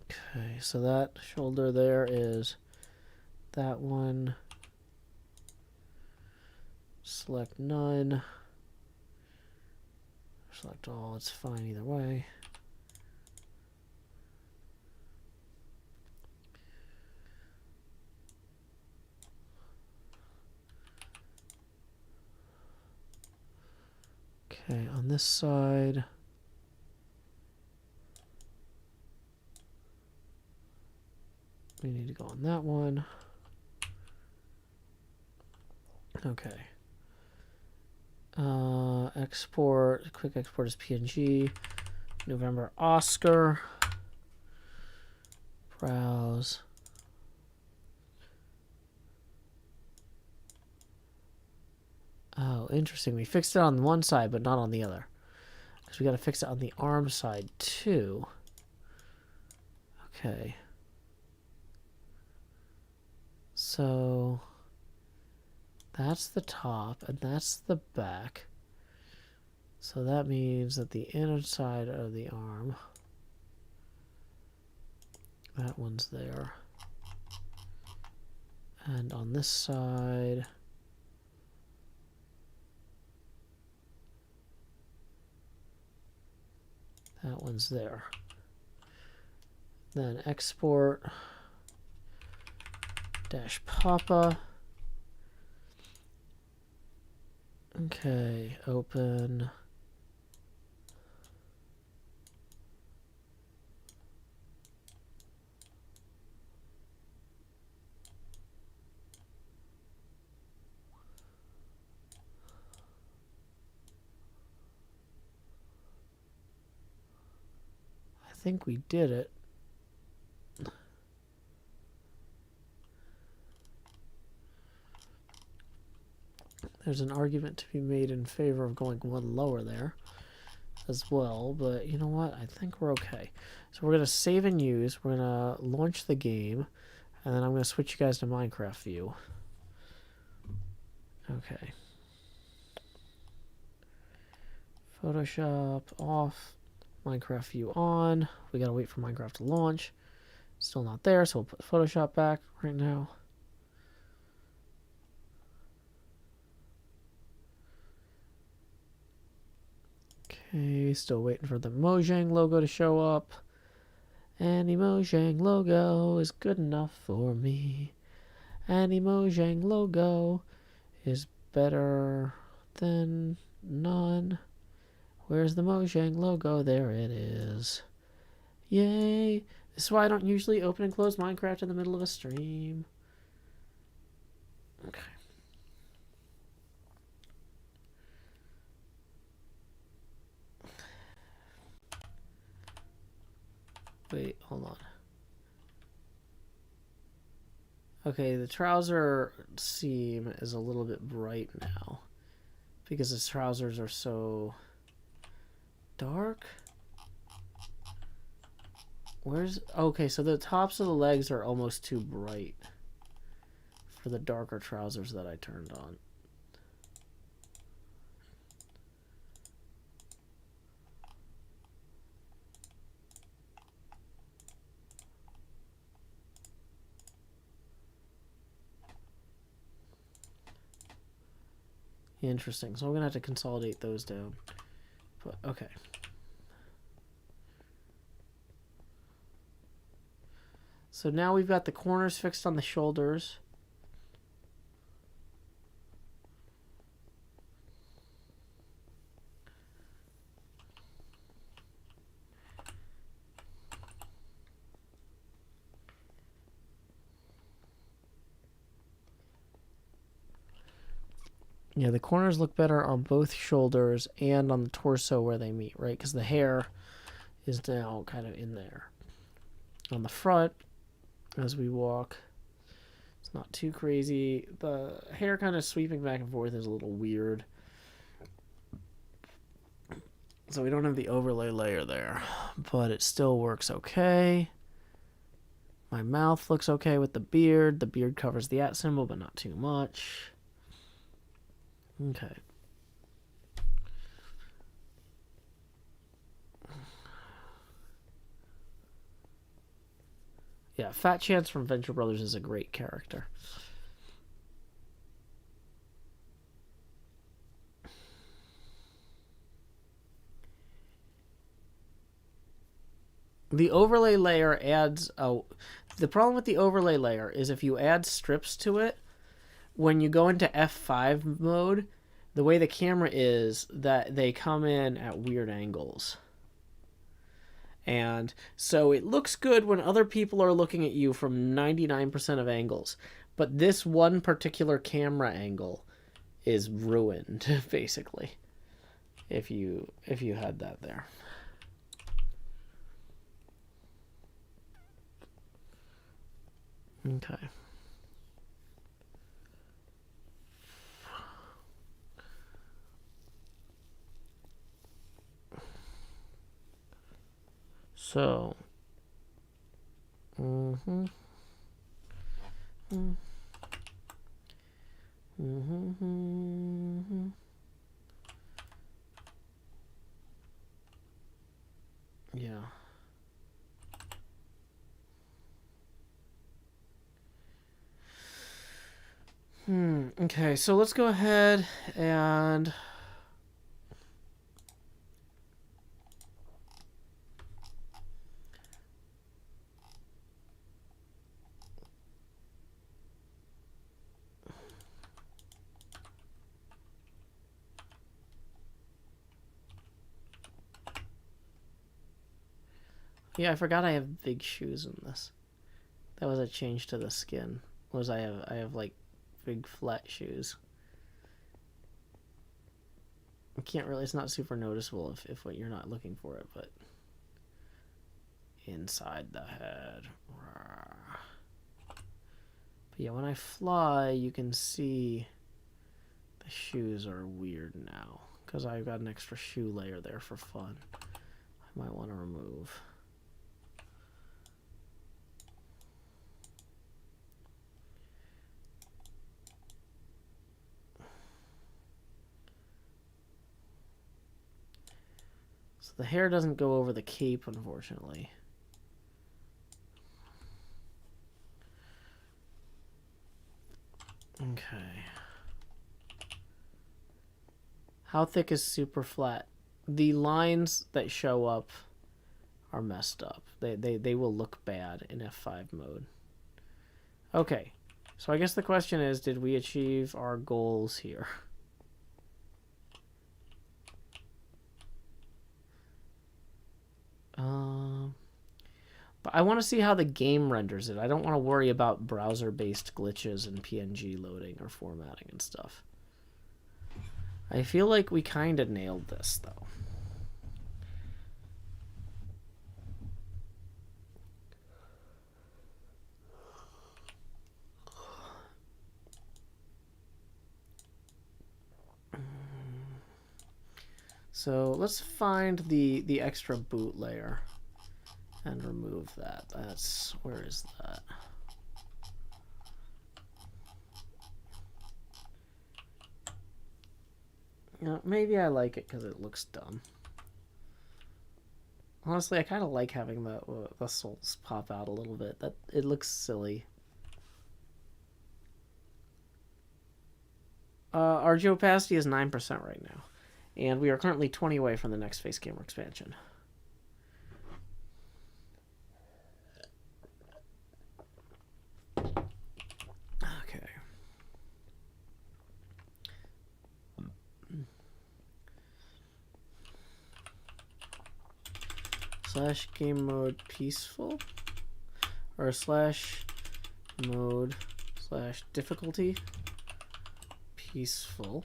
B: Okay, so that shoulder there is that one. Select none. Select all, it's fine either way. Okay, on this side. We need to go on that one. Okay. Export, quick export is PNG. November Oscar. Browse. Oh, interesting. We fixed it on one side, but not on the other. Because we got to fix it on the arm side, too. Okay. So that's the top, and that's the back. So that means that the inside of the arm, that one's there. And on this side, that one's there. Then export dash papa. Okay, open. I think we did it. There's an argument to be made in favor of going one lower there as well, but you know what? I think we're okay. So we're going to save and use. We're going to launch the game, and then I'm going to switch you guys to Minecraft view. Okay. Photoshop off, Minecraft view on. We got to wait for Minecraft to launch. Still not there, so we'll put Photoshop back right now. Okay, still waiting for the Mojang logo to show up. Any Mojang logo is good enough for me. Any Mojang logo is better than none. Where's the Mojang logo? There it is. Yay! This is why I don't usually open and close Minecraft in the middle of a stream. Okay. Wait, hold on. Okay, the trouser seam is a little bit bright now because his trousers are so dark. Where's... Okay, so the tops of the legs are almost too bright for the darker trousers that I turned on. Interesting. So I'm going to have to consolidate those down. But, okay. So now we've got the corners fixed on the shoulders. Yeah, the corners look better on both shoulders and on the torso where they meet, right? Because the hair is now kind of in there. On the front, as we walk, it's not too crazy. The hair kind of sweeping back and forth is a little weird. So we don't have the overlay layer there, but it still works okay. My mouth looks okay with the beard. The beard covers the @ symbol, but not too much. Okay. Yeah, Fat Chance from Venture Brothers is a great character. The overlay layer adds the problem with the overlay layer is if you add strips to it, when you go into F5 mode, the way the camera is that they come in at weird angles. And so it looks good when other people are looking at you from 99% of angles. But this one particular camera angle is ruined, basically, if you had that there. Okay. So, yeah. Okay, so let's go ahead and yeah, I forgot I have big shoes in this. That was a change to the skin. I have like big flat shoes. I can't really, it's not super noticeable if what you're not looking for it, but inside the head. But yeah, when I fly, you can see the shoes are weird now because I've got an extra shoe layer there for fun. I might want to remove. So the hair doesn't go over the cape, unfortunately. Okay. How thick is super flat? The lines that show up are messed up. They will look bad in F5 mode. Okay. So I guess the question is, did we achieve our goals here? But I want to see how the game renders it. I don't want to worry about browser-based glitches and PNG loading or formatting and stuff. I feel like we kind of nailed this, though. So let's find the extra boot layer and remove that. That's, where is that? You know, maybe I like it because it looks dumb. Honestly, I kind of like having the souls pop out a little bit. That it looks silly. Our opacity is 9% right now, and we are currently 20 away from the next face camera expansion. slash game mode peaceful, or slash mode slash difficulty peaceful.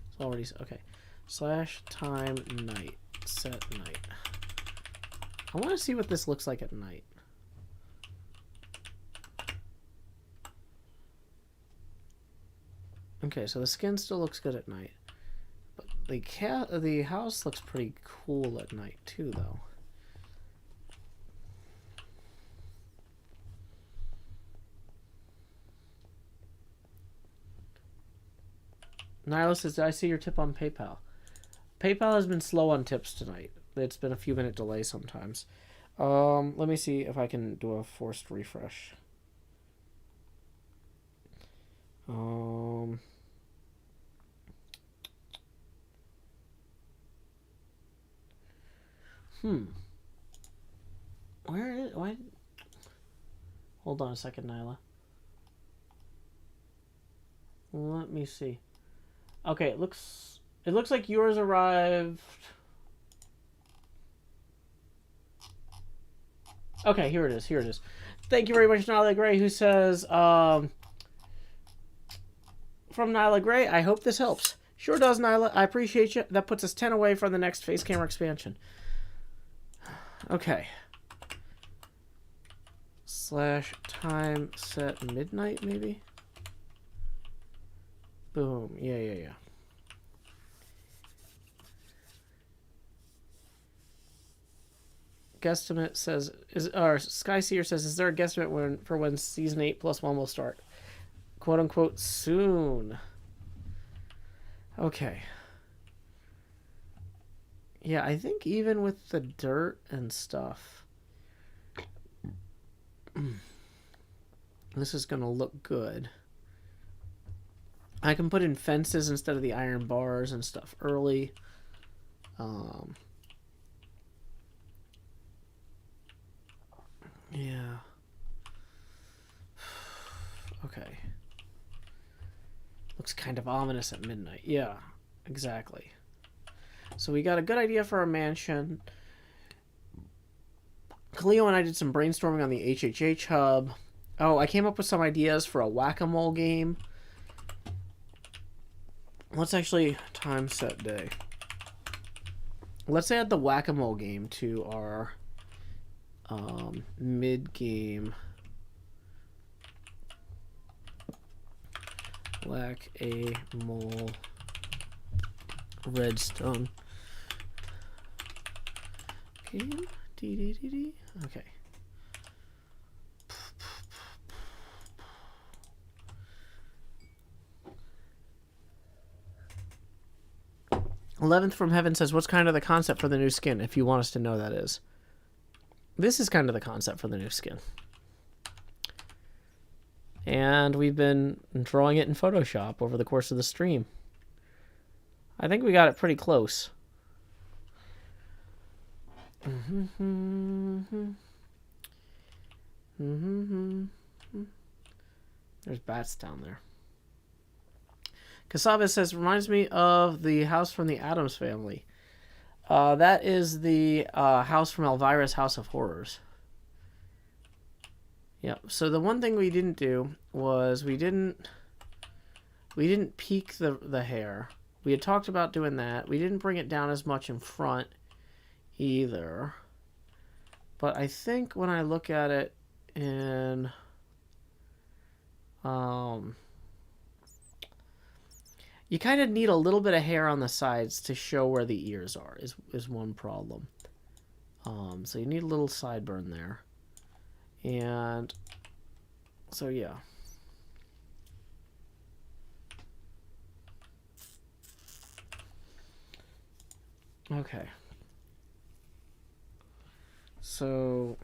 B: It's already okay. Slash time night, set night. I want to see what this looks like at night. Okay, so the skin still looks good at night, but the house looks pretty cool at night too, though. Nyla says, "Did I see your tip on PayPal?" PayPal has been slow on tips tonight. It's been a few minute delay sometimes. Let me see if I can do a forced refresh. Why? Hold on a second, Nyla. Let me see. Okay, it looks like yours arrived. Okay, here it is. Here it is. Thank you very much, Nyla Gray, who says, from Nyla Gray, I hope this helps. Sure does, Nyla. I appreciate you. That puts us 10 away from the next face camera expansion. Okay. Slash time set midnight, maybe? Boom. Yeah. Guesstimate says, Skyseer says, is there a guesstimate for when season 8 plus 1 will start? Quote unquote soon. Okay. Yeah, I think even with the dirt and stuff, this is gonna look good. I can put in fences instead of the iron bars and stuff early. Yeah. Okay. Looks kind of ominous at midnight. Yeah, exactly. So we got a good idea for our mansion. Cleo and I did some brainstorming on the HHH hub. Oh, I came up with some ideas for a whack-a-mole game. Let's actually time set day. Let's add the whack-a-mole game to our mid-game whack-a-mole redstone game. Okay. Eleventh from Heaven says, what's kind of the concept for the new skin, if you want us to know that is? This is kind of the concept for the new skin. And we've been drawing it in Photoshop over the course of the stream. I think we got it pretty close. There's bats down there. Cassava says, reminds me of the house from the Addams Family. That is the house from Elvira's House of Horrors. Yeah, so the one thing we didn't do was we didn't peak the hair. We had talked about doing that. We didn't bring it down as much in front either. But I think when I look at it in you kind of need a little bit of hair on the sides to show where the ears are is one problem. So you need a little sideburn there. And so yeah. Okay. So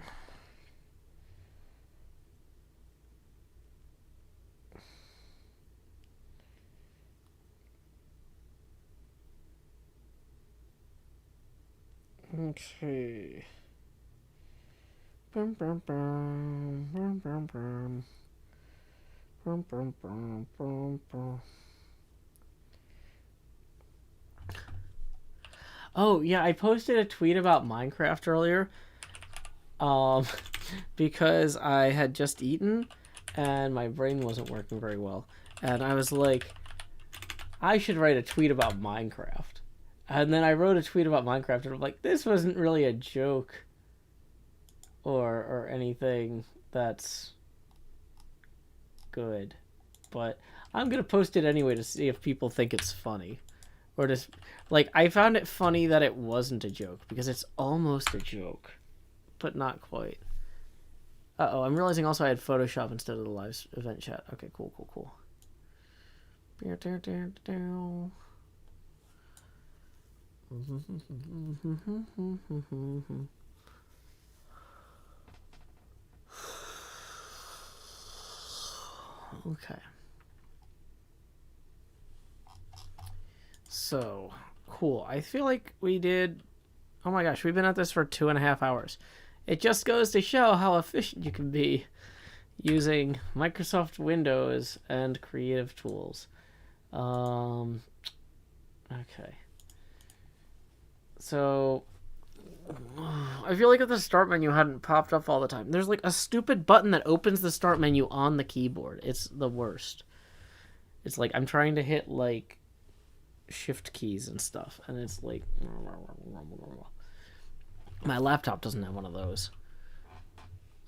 B: okay. Bum, bum, bum, bum, bum, bum. Bum, bum, bum, bum, bum. Oh, yeah, I posted a tweet about Minecraft earlier. Because I had just eaten and my brain wasn't working very well. And I was like, I should write a tweet about Minecraft. And then I wrote a tweet about Minecraft and I'm like, this wasn't really a joke or anything that's good. But I'm going to post it anyway to see if people think it's funny. Or just, like, I found it funny that it wasn't a joke because it's almost a joke, but not quite. Uh-oh, I'm realizing also I had Photoshop instead of the live event chat. Okay, cool. Okay. So, cool. I feel like we did... Oh my gosh, we've been at this for 2.5 hours. It just goes to show how efficient you can be using Microsoft Windows and creative tools. Okay. So, I feel like if the start menu hadn't popped up all the time. There's like a stupid button that opens the start menu on the keyboard. It's the worst. It's like I'm trying to hit like shift keys and stuff, and it's like... My laptop doesn't have one of those.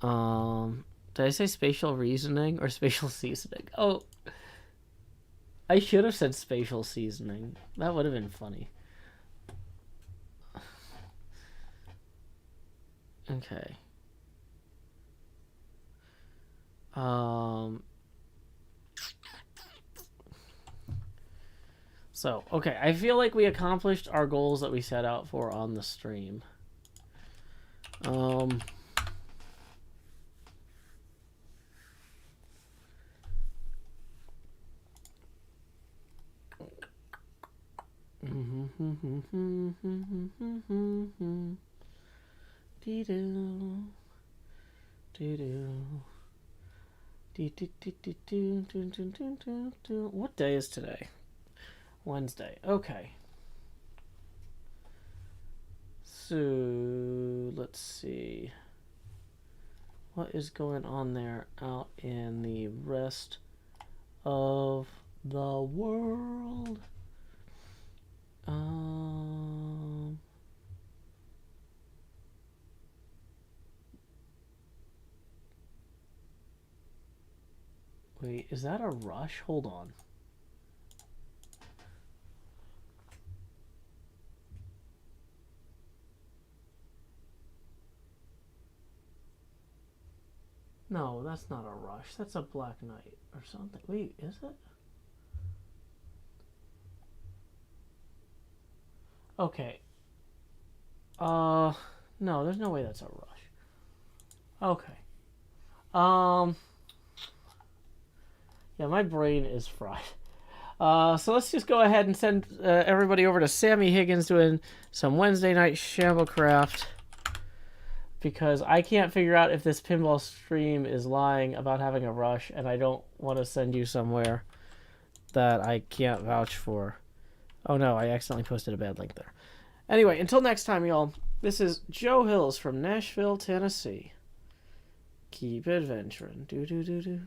B: Did I say spatial reasoning or spatial seasoning? Oh, I should have said spatial seasoning. That would have been funny. Okay. So, okay, I feel like we accomplished our goals that we set out for on the stream. What day is today? Wednesday. Okay. So, let's see. What is going on there out in the rest of the world? Wait, is that a rush? Hold on. No, that's not a rush. That's a Black Knight or something. Wait, is it? Okay. No, there's no way that's a rush. Okay. Yeah, my brain is fried. So let's just go ahead and send everybody over to Sammy Higgins doing some Wednesday night HermitCraft, because I can't figure out if this pinball stream is lying about having a rush, and I don't want to send you somewhere that I can't vouch for. Oh no, I accidentally posted a bad link there. Anyway, until next time, y'all, this is Joe Hills from Nashville, Tennessee. Keep adventuring. Do do do do.